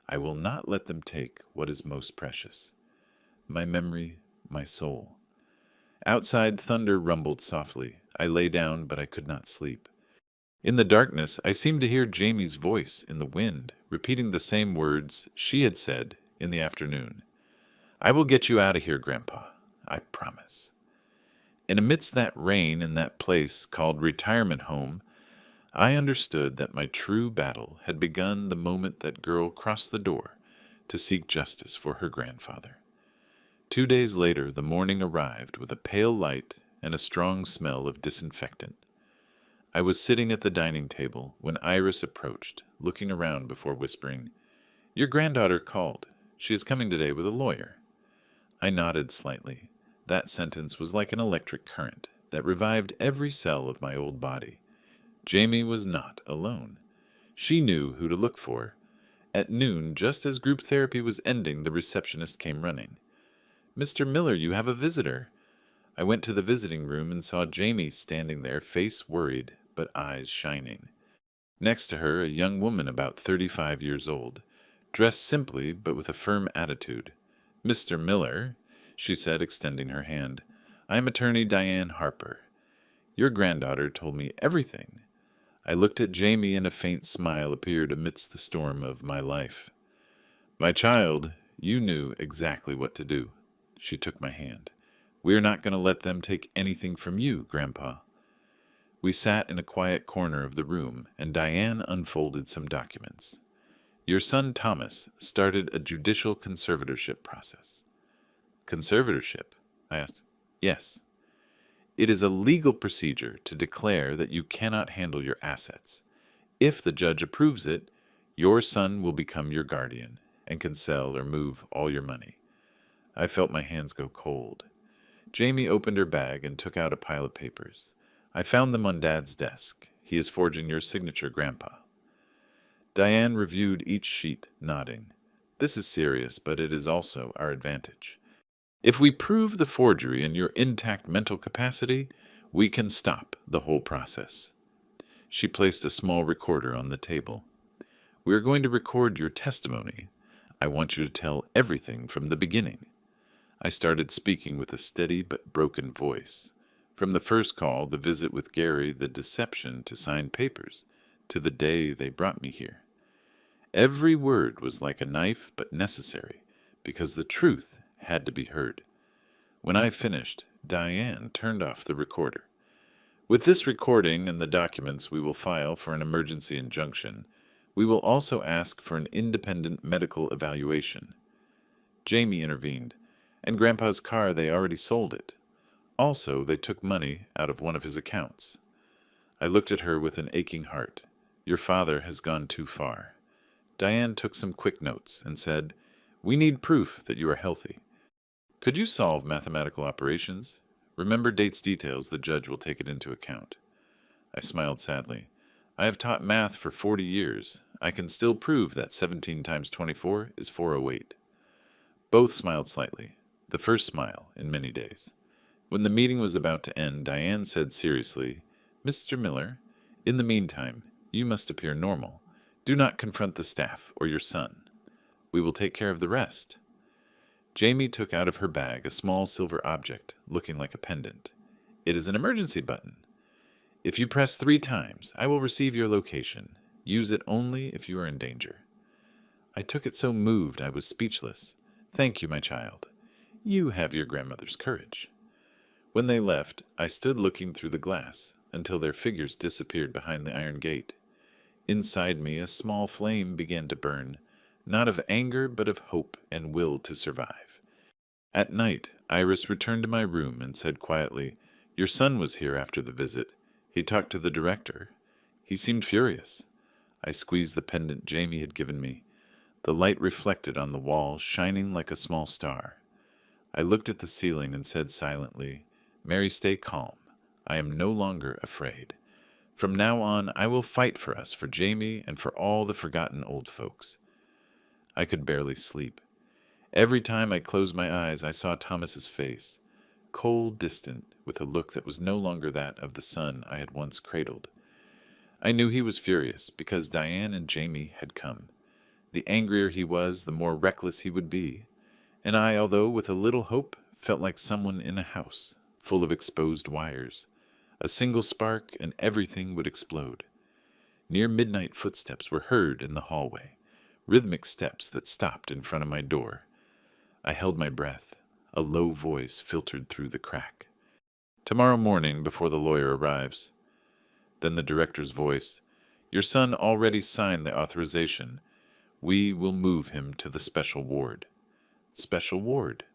I will not let them take what is most precious. My memory, my soul. Outside, thunder rumbled softly. I lay down, but I could not sleep. In the darkness, I seemed to hear Jamie's voice in the wind, repeating the same words she had said in the afternoon. I will get you out of here, Grandpa. I promise. And amidst that rain in that place called retirement home, I understood that my true battle had begun the moment that girl crossed the door to seek justice for her grandfather. 2 days later, the morning arrived with a pale light and a strong smell of disinfectant. I was sitting at the dining table when Iris approached, looking around before whispering, Your granddaughter called. She is coming today with a lawyer. I nodded slightly. That sentence was like an electric current that revived every cell of my old body. Jamie was not alone. She knew who to look for. At noon, just as group therapy was ending, the receptionist came running. Mr. Miller, you have a visitor. I went to the visiting room and saw Jamie standing there, face worried, but eyes shining. Next to her, a young woman about 35 years old, dressed simply but with a firm attitude. Mr. Miller, she said, extending her hand, I am attorney Diane Harper. Your granddaughter told me everything. I looked at Jamie and a faint smile appeared amidst the storm of my life. My child, you knew exactly what to do. She took my hand. We are not going to let them take anything from you, Grandpa. We sat in a quiet corner of the room, and Diane unfolded some documents. Your son Thomas started a judicial conservatorship process. Conservatorship? I asked. Yes. It is a legal procedure to declare that you cannot handle your assets. If the judge approves it, your son will become your guardian and can sell or move all your money. I felt my hands go cold. Jamie opened her bag and took out a pile of papers. I found them on Dad's desk. He is forging your signature, Grandpa. Diane reviewed each sheet, nodding. This is serious, but it is also our advantage. If we prove the forgery in your intact mental capacity, we can stop the whole process. She placed a small recorder on the table. We are going to record your testimony. I want you to tell everything from the beginning. I started speaking with a steady but broken voice. From the first call, the visit with Gary, the deception to sign papers, to the day they brought me here. Every word was like a knife, but necessary, because the truth had to be heard. When I finished, Diane turned off the recorder. With this recording and the documents we will file for an emergency injunction, we will also ask for an independent medical evaluation. Jamie intervened. And Grandpa's car, they already sold it. Also, they took money out of one of his accounts. I looked at her with an aching heart. Your father has gone too far. Diane took some quick notes and said, We need proof that you are healthy. Could you solve mathematical operations? Remember dates details, the judge will take it into account. I smiled sadly. I have taught math for 40 years. I can still prove that 17 times 24 is 408. Both smiled slightly. The first smile in many days. When the meeting was about to end, Diane said seriously, Mr. Miller, in the meantime, you must appear normal. Do not confront the staff or your son. We will take care of the rest. Jamie took out of her bag a small silver object, looking like a pendant. It is an emergency button. If you press 3 times, I will receive your location. Use it only if you are in danger. I took it so moved I was speechless. Thank you, my child. You have your grandmother's courage. When they left, I stood looking through the glass until their figures disappeared behind the iron gate. Inside me, a small flame began to burn, not of anger, but of hope and will to survive. At night, Iris returned to my room and said quietly, Your son was here after the visit. He talked to the director. He seemed furious. I squeezed the pendant Jamie had given me. The light reflected on the wall, shining like a small star. I looked at the ceiling and said silently, Mary, stay calm. I am no longer afraid. From now on, I will fight for us, for Jamie, and for all the forgotten old folks. I could barely sleep. Every time I closed my eyes, I saw Thomas's face, cold, distant, with a look that was no longer that of the son I had once cradled. I knew he was furious because Diane and Jamie had come. The angrier he was, the more reckless he would be. And I, although with a little hope, felt like someone in a house, full of exposed wires. A single spark and everything would explode. Near midnight footsteps were heard in the hallway, rhythmic steps that stopped in front of my door. I held my breath. A low voice filtered through the crack. "Tomorrow morning before the lawyer arrives." Then the director's voice. "Your son already signed the authorization. We will move him to the special ward." Special ward.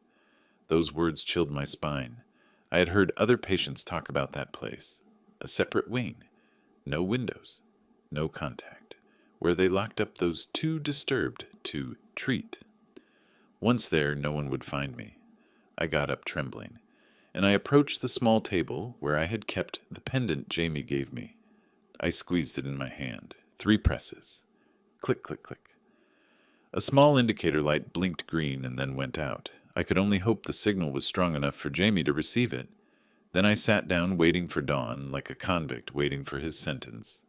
Those words chilled my spine. I had heard other patients talk about that place. A separate wing. No windows. No contact. Where they locked up those too disturbed to treat. Once there, no one would find me. I got up trembling, and I approached the small table where I had kept the pendant Jamie gave me. I squeezed it in my hand. 3 presses. Click, click, click. A small indicator light blinked green and then went out. I could only hope the signal was strong enough for Jamie to receive it. Then I sat down waiting for dawn, like a convict waiting for his sentence.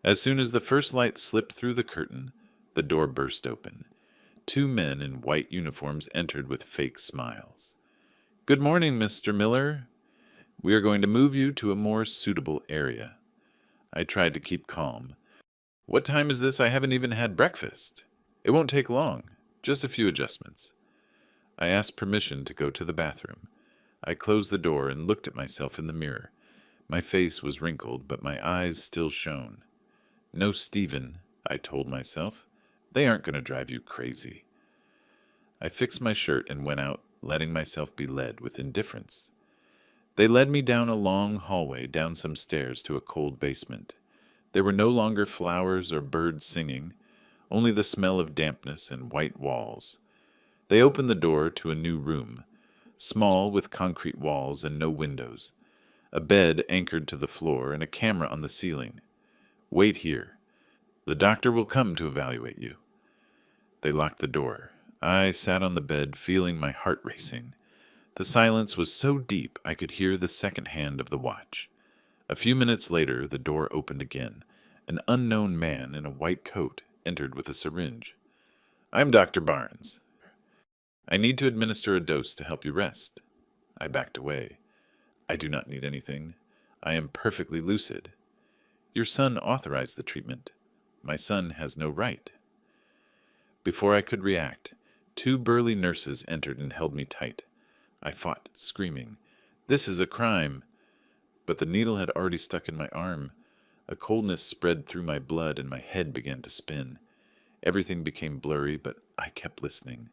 As soon as the first light slipped through the curtain, the door burst open. 2 men in white uniforms entered with fake smiles. "Good morning, Mr. Miller. We are going to move you to a more suitable area." I tried to keep calm. "What time is this? I haven't even had breakfast." "It won't take long. Just a few adjustments." I asked permission to go to the bathroom. I closed the door and looked at myself in the mirror. My face was wrinkled, but my eyes still shone. "No, Stephen," I told myself. "They aren't going to drive you crazy." I fixed my shirt and went out, letting myself be led with indifference. They led me down a long hallway, down some stairs to a cold basement. There were no longer flowers or birds singing, only the smell of dampness and white walls. They opened the door to a new room, small with concrete walls and no windows, a bed anchored to the floor and a camera on the ceiling. "Wait here. The doctor will come to evaluate you." They locked the door. I sat on the bed, feeling my heart racing. The silence was so deep I could hear the second hand of the watch. A few minutes later, the door opened again. An unknown man in a white coat entered with a syringe. "I'm Dr. Barnes. I need to administer a dose to help you rest." I backed away. "I do not need anything. I am perfectly lucid." "Your son authorized the treatment. My son has no right." Before I could react, 2 burly nurses entered and held me tight. I fought, screaming, "This is a crime!" But the needle had already stuck in my arm. A coldness spread through my blood and my head began to spin. Everything became blurry, but I kept listening.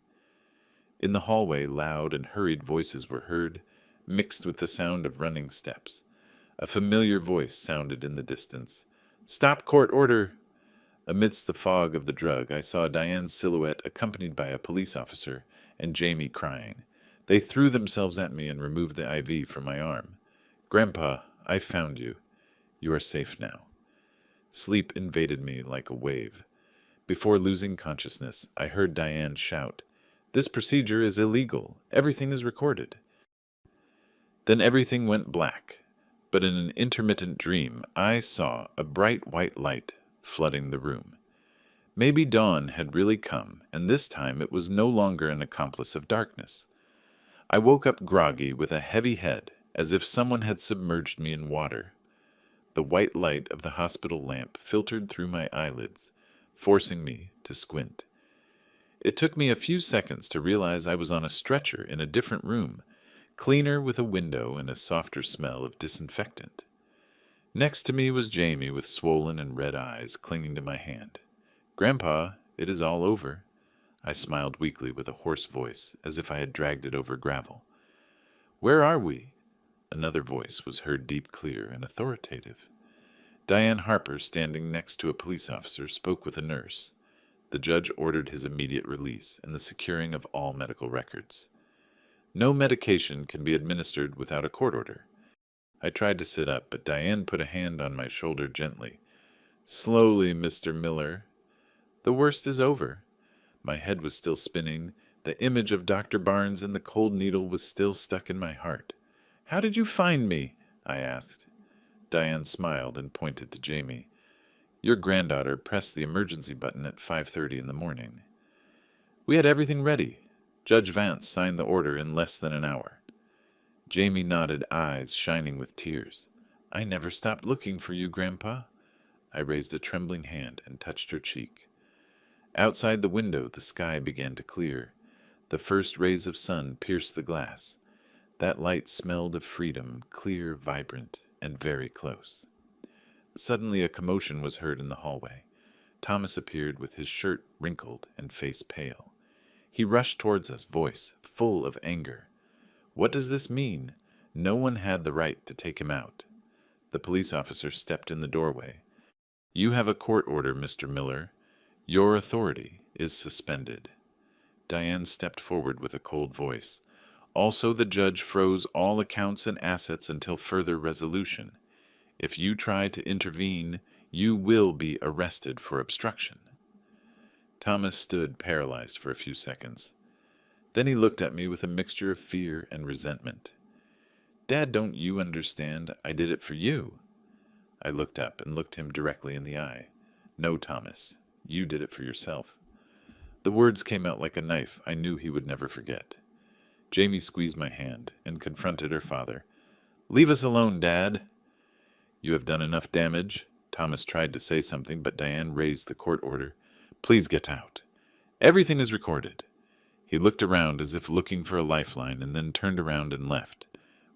In the hallway, loud and hurried voices were heard, mixed with the sound of running steps. A familiar voice sounded in the distance. "Stop court order!" Amidst the fog of the drug, I saw Diane's silhouette accompanied by a police officer and Jamie crying. They threw themselves at me and removed the IV from my arm. "Grandpa, I found you. You are safe now." Sleep invaded me like a wave. Before losing consciousness, I heard Diane shout, "This procedure is illegal. Everything is recorded." Then everything went black, but in an intermittent dream, I saw a bright white light flooding the room. Maybe dawn had really come, and this time it was no longer an accomplice of darkness. I woke up groggy with a heavy head, as if someone had submerged me in water. The white light of the hospital lamp filtered through my eyelids, forcing me to squint. It took me a few seconds to realize I was on a stretcher in a different room, cleaner with a window and a softer smell of disinfectant. Next to me was Jamie with swollen and red eyes clinging to my hand. "Grandpa, it is all over." I smiled weakly with a hoarse voice, as if I had dragged it over gravel. "Where are we?" Another voice was heard deep, clear, and authoritative. Diane Harper, standing next to a police officer, spoke with a nurse. The judge ordered his immediate release and the securing of all medical records. No medication can be administered without a court order. I tried to sit up, but Diane put a hand on my shoulder gently. "Slowly, Mr. Miller. The worst is over." My head was still spinning. The image of Dr. Barnes and the cold needle was still stuck in my heart. "How did you find me?" I asked. Diane smiled and pointed to Jamie. Your granddaughter pressed the emergency button at 5:30 in the morning. We had everything ready. Judge Vance signed the order in less than an hour. Jamie nodded, eyes shining with tears. I never stopped looking for you, Grandpa. I raised a trembling hand and touched her cheek. Outside the window, the sky began to clear. The first rays of sun pierced the glass. That light smelled of freedom, clear, vibrant, and very close. Suddenly a commotion was heard in the hallway. Thomas appeared with his shirt wrinkled and face pale. He rushed towards us, voice full of anger. What does this mean? No one had the right to take him out. The police officer stepped in the doorway. You have a court order, Mr. Miller. Your authority is suspended. Diane stepped forward with a cold voice. Also, the judge froze all accounts and assets until further resolution. If you try to intervene, you will be arrested for obstruction. Thomas stood paralyzed for a few seconds. Then he looked at me with a mixture of fear and resentment. Dad, don't you understand? I did it for you. I looked up and looked him directly in the eye. No, Thomas, you did it for yourself. The words came out like a knife I knew he would never forget. Jamie squeezed my hand and confronted her father. Leave us alone, Dad. You have done enough damage. Thomas tried to say something, but Diane raised the court order. Please get out. Everything is recorded. He looked around as if looking for a lifeline and then turned around and left.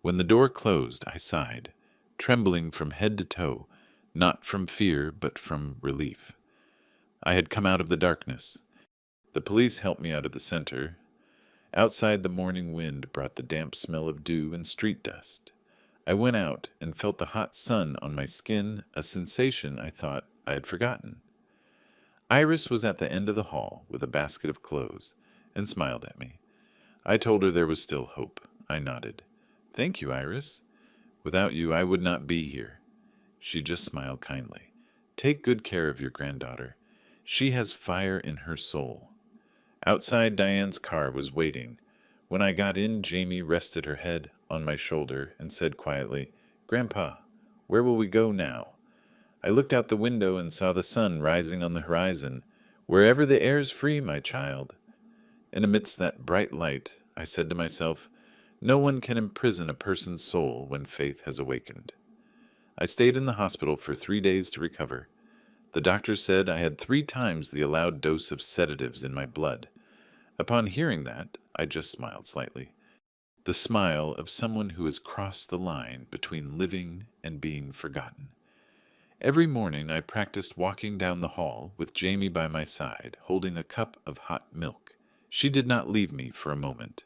When the door closed, I sighed, trembling from head to toe, not from fear but from relief. I had come out of the darkness. The police helped me out of the center. Outside, the morning wind brought the damp smell of dew and street dust. I went out and felt the hot sun on my skin, a sensation I thought I had forgotten. Iris was at the end of the hall with a basket of clothes and smiled at me. I told her there was still hope. I nodded. Thank you, Iris. Without you, I would not be here. She just smiled kindly. Take good care of your granddaughter. She has fire in her soul. Outside, Diane's car was waiting. When I got in, Jamie rested her head on my shoulder and said quietly, Grandpa, where will we go now? I looked out the window and saw the sun rising on the horizon. Wherever the air's free, my child. And amidst that bright light, I said to myself, no one can imprison a person's soul when faith has awakened. I stayed in the hospital for 3 days to recover. The doctor said I had 3 times the allowed dose of sedatives in my blood. Upon hearing that, I just smiled slightly. The smile of someone who has crossed the line between living and being forgotten. Every morning I practiced walking down the hall with Jamie by my side, holding a cup of hot milk. She did not leave me for a moment.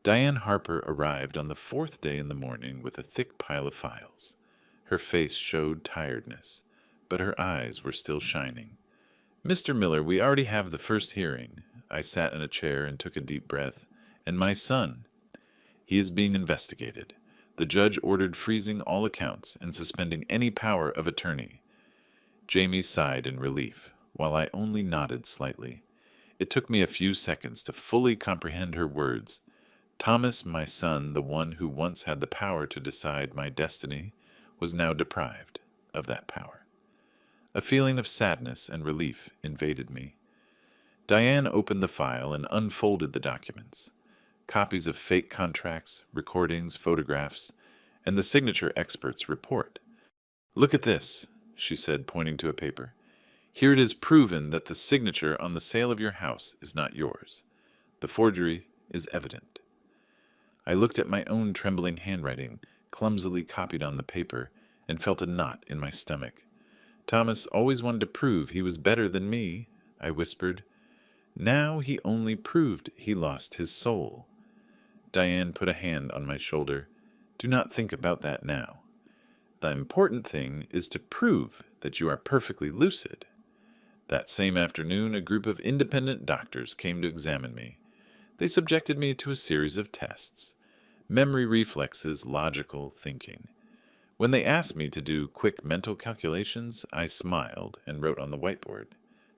Diane Harper arrived on the 4th day in the morning with a thick pile of files. Her face showed tiredness, but her eyes were still shining. Mr. Miller, we already have the first hearing. I sat in a chair and took a deep breath. And my son. He is being investigated. The judge ordered freezing all accounts and suspending any power of attorney. Jamie sighed in relief, while I only nodded slightly. It took me a few seconds to fully comprehend her words. Thomas, my son, the one who once had the power to decide my destiny, was now deprived of that power. A feeling of sadness and relief invaded me. Diane opened the file and unfolded the documents. Copies of fake contracts, recordings, photographs, and the signature expert's report. Look at this, she said, pointing to a paper. Here it is proven that the signature on the sale of your house is not yours. The forgery is evident. I looked at my own trembling handwriting, clumsily copied on the paper, and felt a knot in my stomach. Thomas always wanted to prove he was better than me, I whispered. Now he only proved he lost his soul. Diane put a hand on my shoulder. Do not think about that now. The important thing is to prove that you are perfectly lucid. That same afternoon, a group of independent doctors came to examine me. They subjected me to a series of tests. Memory reflexes, logical thinking. When they asked me to do quick mental calculations, I smiled and wrote on the whiteboard.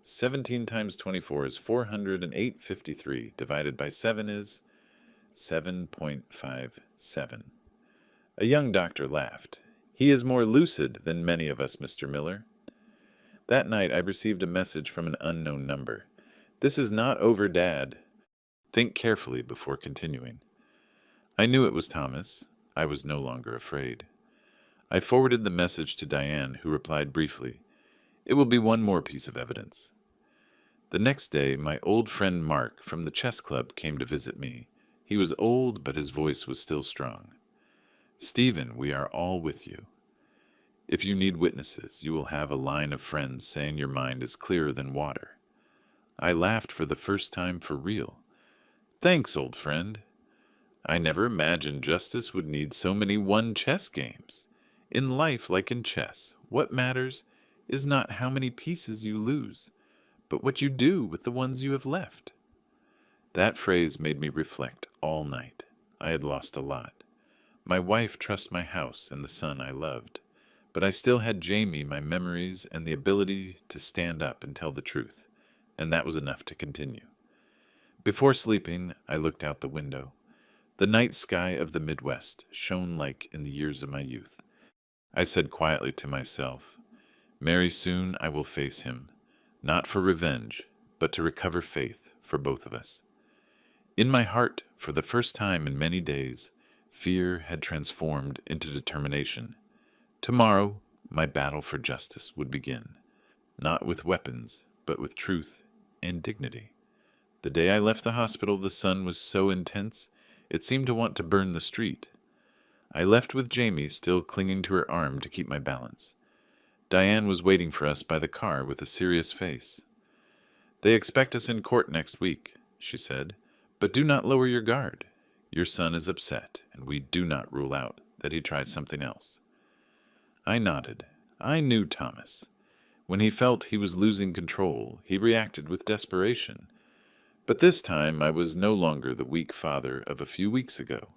17 times 24 is 408.53. Divided by 7 is 7.57. A young doctor laughed. He is more lucid than many of us, Mr. Miller. That night, I received a message from an unknown number. "This is not over, Dad. Think carefully before continuing." I knew it was Thomas. I was no longer afraid. I forwarded the message to Diane, who replied briefly, "It will be one more piece of evidence." The next day, my old friend Mark from the chess club came to visit me. He was old, but his voice was still strong. "Stephen, we are all with you. If you need witnesses, you will have a line of friends saying your mind is clearer than water." I laughed for the first time for real. "Thanks, old friend. I never imagined justice would need so many won chess games. In life, like in chess, what matters is not how many pieces you lose, but what you do with the ones you have left." That phrase made me reflect all night. I had lost a lot. My wife trust my house and the son I loved, but I still had Jamie, my memories, and the ability to stand up and tell the truth, and that was enough to continue. Before sleeping, I looked out the window. The night sky of the Midwest shone like in the years of my youth. I said quietly to myself, "Very soon I will face him, not for revenge, but to recover faith for both of us." In my heart, for the first time in many days, fear had transformed into determination. Tomorrow, my battle for justice would begin, not with weapons, but with truth and dignity. The day I left the hospital, the sun was so intense, it seemed to want to burn the street. I left with Jamie still clinging to her arm to keep my balance. Diane was waiting for us by the car with a serious face. "They expect us in court next week," she said, "but do not lower your guard. Your son is upset, and we do not rule out that he tries something else." I nodded. I knew Thomas. When he felt he was losing control, he reacted with desperation. But this time I was no longer the weak father of a few weeks ago.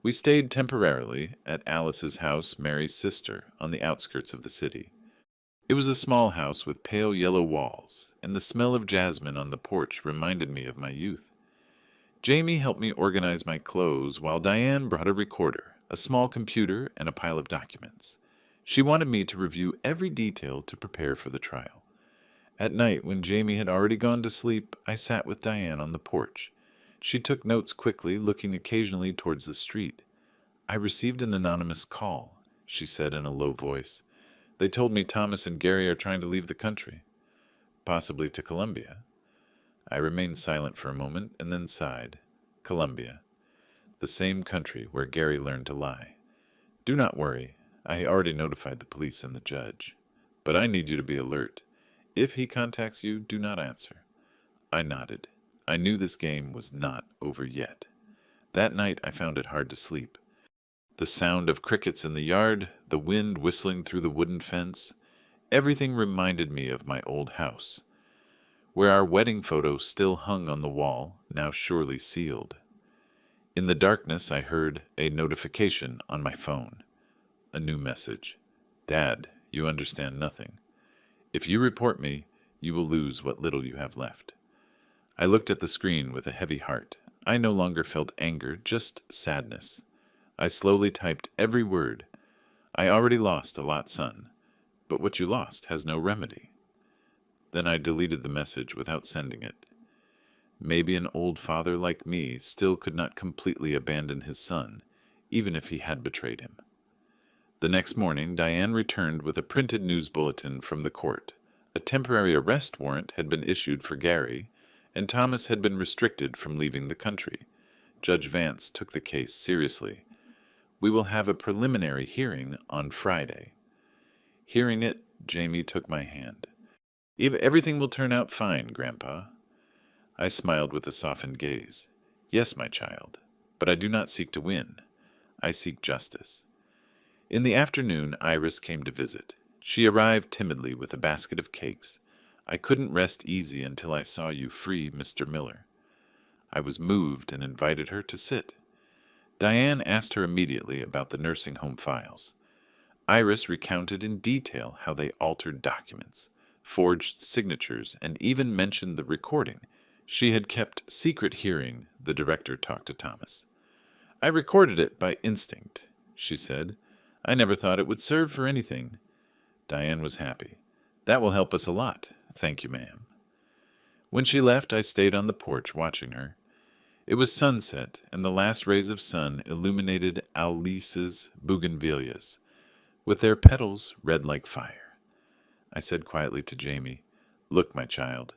We stayed temporarily at Alice's house, Mary's sister, on the outskirts of the city. It was a small house with pale yellow walls, and the smell of jasmine on the porch reminded me of my youth. Jamie helped me organize my clothes while Diane brought a recorder, a small computer, and a pile of documents. She wanted me to review every detail to prepare for the trial. At night, when Jamie had already gone to sleep, I sat with Diane on the porch. She took notes quickly, looking occasionally towards the street. "I received an anonymous call," she said in a low voice. "They told me Thomas and Gary are trying to leave the country. Possibly to Colombia." I remained silent for a moment and then sighed. Colombia. The same country where Gary learned to lie. "Do not worry. I already notified the police and the judge. But I need you to be alert. If he contacts you, do not answer." I nodded. I knew this game was not over yet. That night I found it hard to sleep. The sound of crickets in the yard, the wind whistling through the wooden fence, everything reminded me of my old house, where our wedding photo still hung on the wall, now surely sealed. In the darkness I heard a notification on my phone. A new message. "Dad, you understand nothing. If you report me, you will lose what little you have left." I looked at the screen with a heavy heart. I no longer felt anger, just sadness. I slowly typed every word. "I already lost a lot, son, but what you lost has no remedy." Then I deleted the message without sending it. Maybe an old father like me still could not completely abandon his son, even if he had betrayed him. The next morning, Diane returned with a printed news bulletin from the court. A temporary arrest warrant had been issued for Gary, and Thomas had been restricted from leaving the country. Judge Vance took the case seriously. "We will have a preliminary hearing on Friday." Hearing it, Jamie took my hand. "Everything will turn out fine, Grandpa." I smiled with a softened gaze. "Yes, my child, but I do not seek to win. I seek justice." In the afternoon, Iris came to visit. She arrived timidly with a basket of cakes. "I couldn't rest easy until I saw you free Mr. Miller." I was moved and invited her to sit. Diane asked her immediately about the nursing home files. Iris recounted in detail how they altered documents, forged signatures, and even mentioned the recording she had kept secret hearing the director talk to Thomas. "I recorded it by instinct," she said. "I never thought it would serve for anything." Diane was happy. That will help us a lot. Thank you, ma'am. When she left, I stayed on the porch watching her. It was sunset, and the last rays of sun illuminated Alice's bougainvilleas, with their petals red like fire. I said quietly to Jamie, "Look, my child,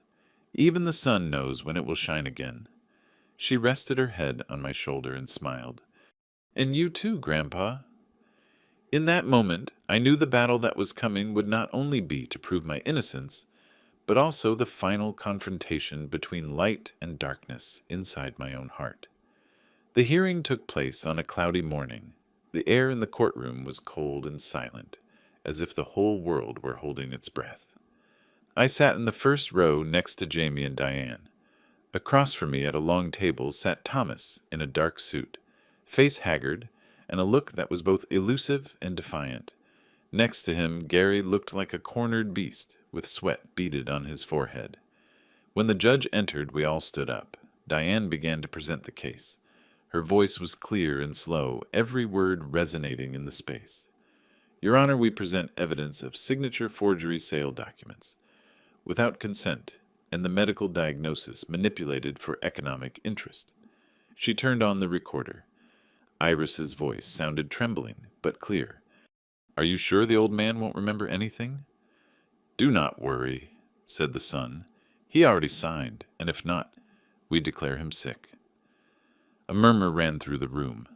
even the sun knows when it will shine again." She rested her head on my shoulder and smiled. "And you too, Grandpa." In that moment, I knew the battle that was coming would not only be to prove my innocence, but also the final confrontation between light and darkness inside my own heart. The hearing took place on a cloudy morning. The air in the courtroom was cold and silent, as if the whole world were holding its breath. I sat in the first row next to Jamie and Diane. Across from me at a long table sat Thomas in a dark suit, face haggard, and a look that was both elusive and defiant. Next to him, Gary looked like a cornered beast, with sweat beaded on his forehead. When the judge entered, we all stood up. Diane began to present the case. Her voice was clear and slow, every word resonating in the space. "Your Honor, we present evidence of signature forgery sale documents, without consent, and the medical diagnosis manipulated for economic interest." She turned on the recorder. Iris's voice sounded trembling, but clear. "Are you sure the old man won't remember anything?" "Do not worry," said the son. "He already signed, and if not, we declare him sick." A murmur ran through the room.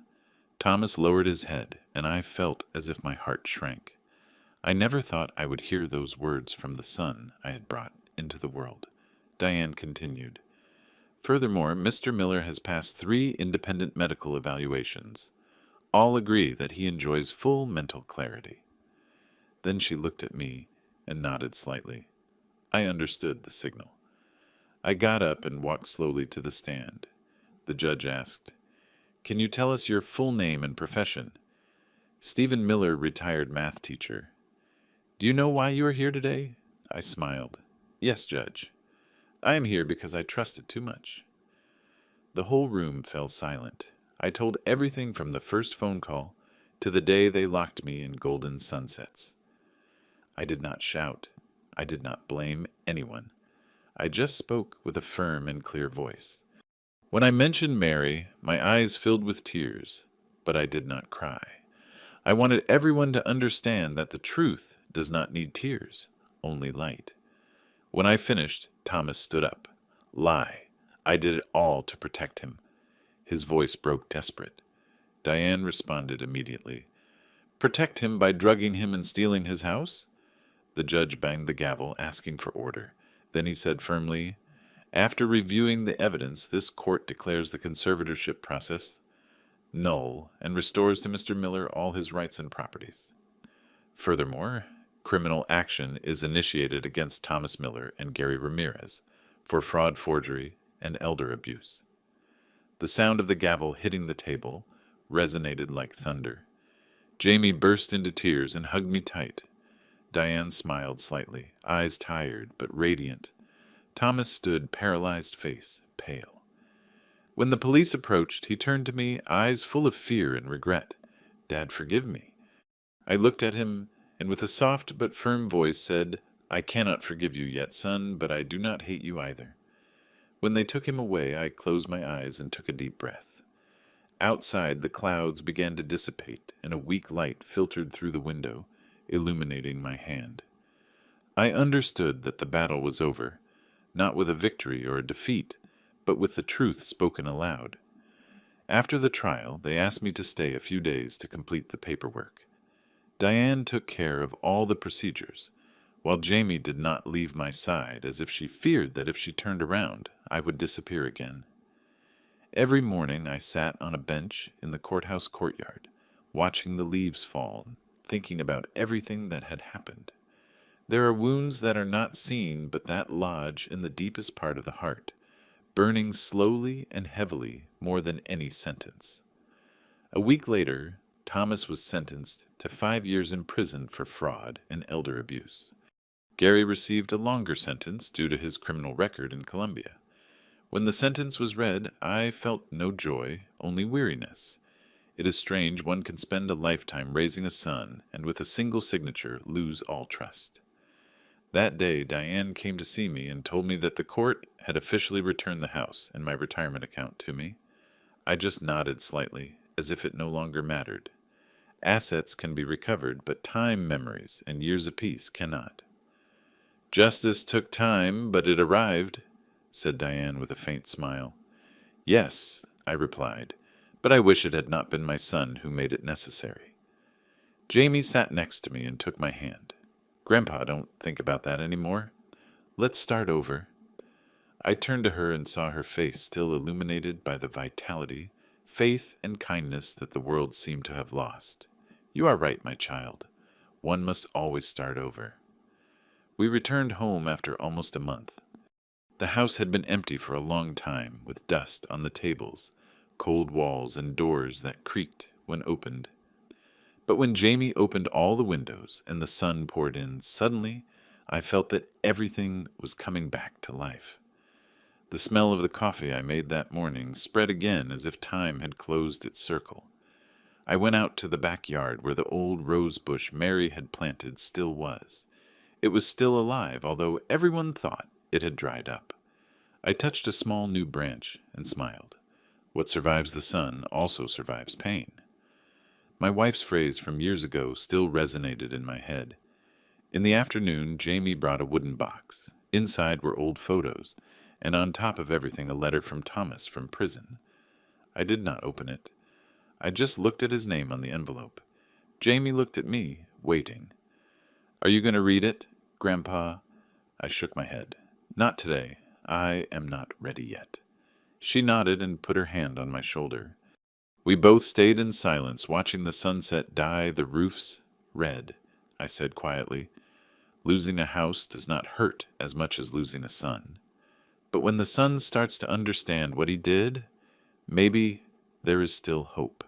Thomas lowered his head, and I felt as if my heart shrank. I never thought I would hear those words from the son I had brought into the world. Diane continued. "Furthermore, Mr. Miller has passed 3 independent medical evaluations. All agree that he enjoys full mental clarity." Then she looked at me and nodded slightly. I understood the signal. I got up and walked slowly to the stand. The judge asked, "Can you tell us your full name and profession?" "Stephen Miller, retired math teacher." "Do you know why you are here today?" I smiled. "Yes, Judge. I am here because I trusted too much." The whole room fell silent. I told everything from the first phone call to the day they locked me in golden sunsets. I did not shout. I did not blame anyone. I just spoke with a firm and clear voice. When I mentioned Mary, my eyes filled with tears, but I did not cry. I wanted everyone to understand that the truth does not need tears, only light. When I finished, Thomas stood up. "Lie. I did it all to protect him." His voice broke desperate. Diane responded immediately. "Protect him by drugging him and stealing his house?" The judge banged the gavel, asking for order. Then he said firmly, "After reviewing the evidence, this court declares the conservatorship process null and restores to Mr. Miller all his rights and properties. Furthermore, criminal action is initiated against Thomas Miller and Gary Ramirez for fraud, forgery, and elder abuse." The sound of the gavel hitting the table resonated like thunder. Jamie burst into tears and hugged me tight. Diane smiled slightly, eyes tired but radiant. Thomas stood paralyzed face, pale. When the police approached, he turned to me, eyes full of fear and regret. "Dad, forgive me." I looked at him and with a soft but firm voice said, "I cannot forgive you yet, son, but I do not hate you either." When they took him away, I closed my eyes and took a deep breath. Outside, the clouds began to dissipate, and a weak light filtered through the window, illuminating my hand. I understood that the battle was over, not with a victory or a defeat, but with the truth spoken aloud. After the trial, they asked me to stay a few days to complete the paperwork. Diane took care of all the procedures, while Jamie did not leave my side, as if she feared that if she turned around, I would disappear again. Every morning I sat on a bench in the courthouse courtyard, watching the leaves fall, thinking about everything that had happened. There are wounds that are not seen, but that lodge in the deepest part of the heart, burning slowly and heavily more than any sentence. A week later, Thomas was sentenced to 5 years in prison for fraud and elder abuse. Gary received a longer sentence due to his criminal record in Colombia. When the sentence was read, I felt no joy, only weariness. It is strange one can spend a lifetime raising a son and with a single signature lose all trust. That day, Diane came to see me and told me that the court had officially returned the house and my retirement account to me. I just nodded slightly, as if it no longer mattered. Assets can be recovered, but time memories and years of peace cannot. Justice took time, but it arrived, said Diane with a faint smile. Yes, I replied, but I wish it had not been my son who made it necessary. Jamie sat next to me and took my hand. Grandpa, don't think about that anymore. Let's start over. I turned to her and saw her face still illuminated by the vitality, faith, and kindness that the world seemed to have lost. You are right, my child. One must always start over. We returned home after almost a month. The house had been empty for a long time, with dust on the tables, cold walls, and doors that creaked when opened. But when Jamie opened all the windows and the sun poured in, suddenly I felt that everything was coming back to life. The smell of the coffee I made that morning spread again as if time had closed its circle. I went out to the backyard where the old rose bush Mary had planted still was. It was still alive, although everyone thought it had dried up. I touched a small new branch and smiled. What survives the sun also survives pain. My wife's phrase from years ago still resonated in my head. In the afternoon, Jamie brought a wooden box. Inside were old photos, and on top of everything a letter from Thomas from prison. I did not open it. I just looked at his name on the envelope. Jamie looked at me, waiting. Are you going to read it, Grandpa? I shook my head. Not today. I am not ready yet. She nodded and put her hand on my shoulder. We both stayed in silence, watching the sunset dye the roofs red. I said quietly, losing a house does not hurt as much as losing a son. But when the son starts to understand what he did, maybe there is still hope.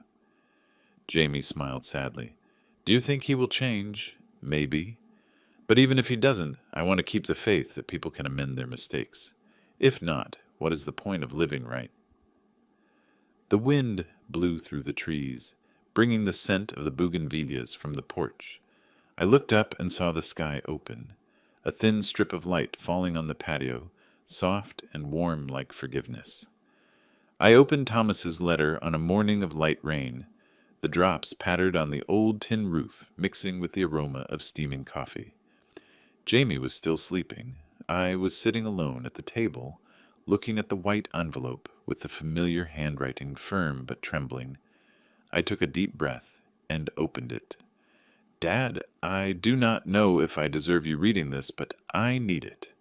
Jamie smiled sadly. Do you think he will change? Maybe. But even if he doesn't, I want to keep the faith that people can amend their mistakes. If not, what is the point of living right? The wind blew through the trees, bringing the scent of the bougainvilleas from the porch. I looked up and saw the sky open, a thin strip of light falling on the patio, soft and warm like forgiveness. I opened Thomas's letter on a morning of light rain. The drops pattered on the old tin roof, mixing with the aroma of steaming coffee. Jamie was still sleeping. I was sitting alone at the table, looking at the white envelope with the familiar handwriting firm but trembling. I took a deep breath and opened it. Dad, I do not know if I deserve you reading this, but I need it.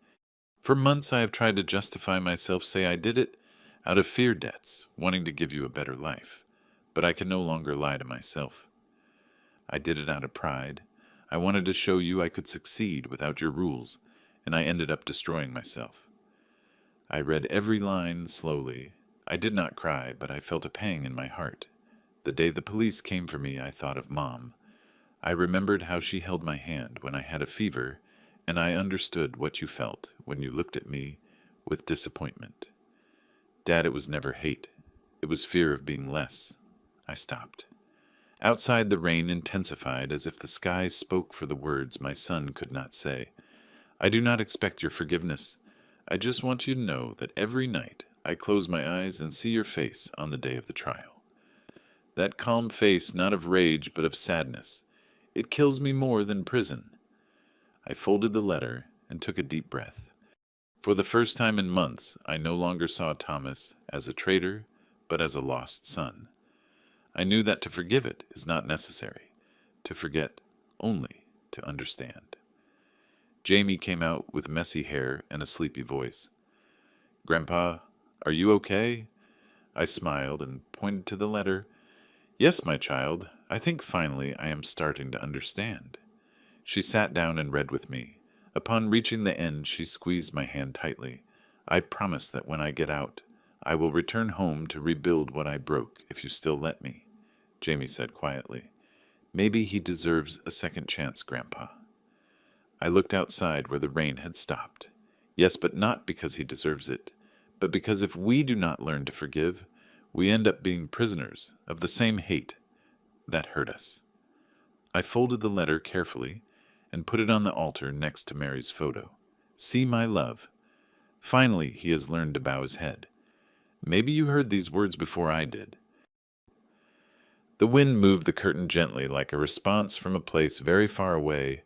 For months I have tried to justify myself, say I did it out of fear debts, wanting to give you a better life. But I can no longer lie to myself. I did it out of pride. I wanted to show you I could succeed without your rules, and I ended up destroying myself. I read every line slowly. I did not cry, but I felt a pang in my heart. The day the police came for me, I thought of Mom. I remembered how she held my hand when I had a fever, and I understood what you felt when you looked at me with disappointment. Dad, it was never hate. It was fear of being less. I stopped. Outside, the rain intensified as if the sky spoke for the words my son could not say. I do not expect your forgiveness. I just want you to know that every night I close my eyes and see your face on the day of the trial. That calm face, not of rage but of sadness. It kills me more than prison. I folded the letter and took a deep breath. For the first time in months, I no longer saw Thomas as a traitor, but as a lost son. I knew that to forgive it is not necessary, to forget only to understand. Jamie came out with messy hair and a sleepy voice. Grandpa, are you okay? I smiled and pointed to the letter. Yes, my child, I think finally I am starting to understand. She sat down and read with me. Upon reaching the end, she squeezed my hand tightly. I promise that when I get out, I will return home to rebuild what I broke if you still let me, Jamie said quietly. Maybe he deserves a second chance, Grandpa. I looked outside where the rain had stopped. Yes, but not because he deserves it, but because if we do not learn to forgive, we end up being prisoners of the same hate that hurt us. I folded the letter carefully and put it on the altar next to Mary's photo. See my love. Finally, he has learned to bow his head. Maybe you heard these words before I did. The wind moved the curtain gently like a response from a place very far away.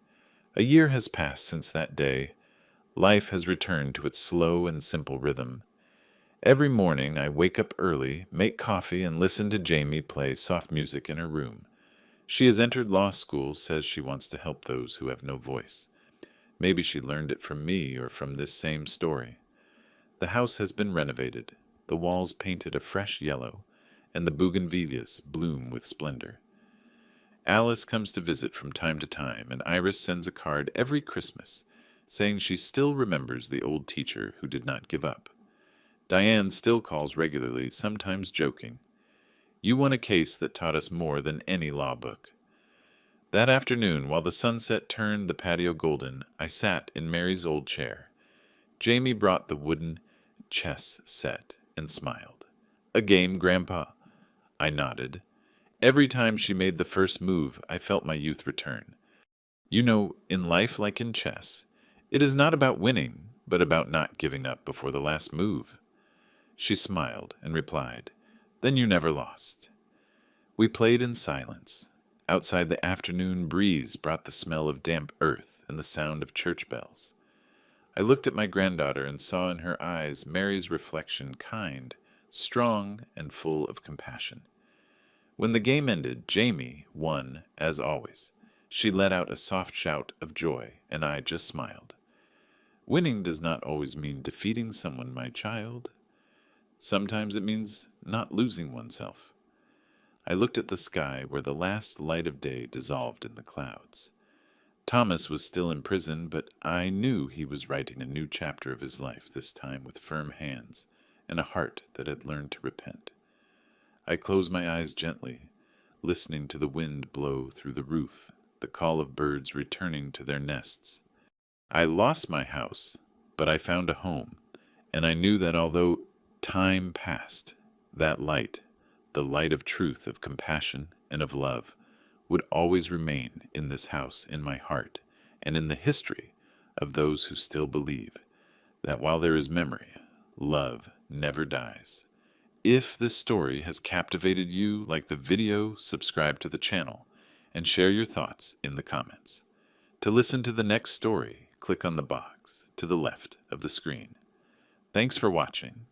A year has passed since that day. Life has returned to its slow and simple rhythm. Every morning I wake up early, make coffee, and listen to Jamie play soft music in her room. She has entered law school, says she wants to help those who have no voice. Maybe she learned it from me or from this same story. The house has been renovated, the walls painted a fresh yellow, and the bougainvilleas bloom with splendor. Alice comes to visit from time to time, and Iris sends a card every Christmas, saying she still remembers the old teacher who did not give up. Diane still calls regularly, sometimes joking. You won a case that taught us more than any law book. That afternoon, while the sunset turned the patio golden, I sat in Mary's old chair. Jamie brought the wooden chess set and smiled. A game, Grandpa? I nodded. Every time she made the first move, I felt my youth return. You know, in life like in chess, it is not about winning, but about not giving up before the last move. She smiled and replied, Then you never lost. We played in silence. Outside, the afternoon breeze brought the smell of damp earth and the sound of church bells. I looked at my granddaughter and saw in her eyes Mary's reflection, kind, strong, and full of compassion. When the game ended, Jamie won, as always. She let out a soft shout of joy, and I just smiled. Winning does not always mean defeating someone, my child. Sometimes it means not losing oneself. I looked at the sky where the last light of day dissolved in the clouds. Thomas was still in prison, but I knew he was writing a new chapter of his life, this time with firm hands and a heart that had learned to repent. I closed my eyes gently, listening to the wind blow through the roof, the call of birds returning to their nests. I lost my house, but I found a home, and I knew that although time passed, that light, the light of truth, of compassion, and of love, would always remain in this house, in my heart, and in the history of those who still believe that while there is memory, love never dies. If this story has captivated you, like the video, subscribe to the channel, and share your thoughts in the comments. To listen to the next story, click on the box to the left of the screen. Thanks for watching,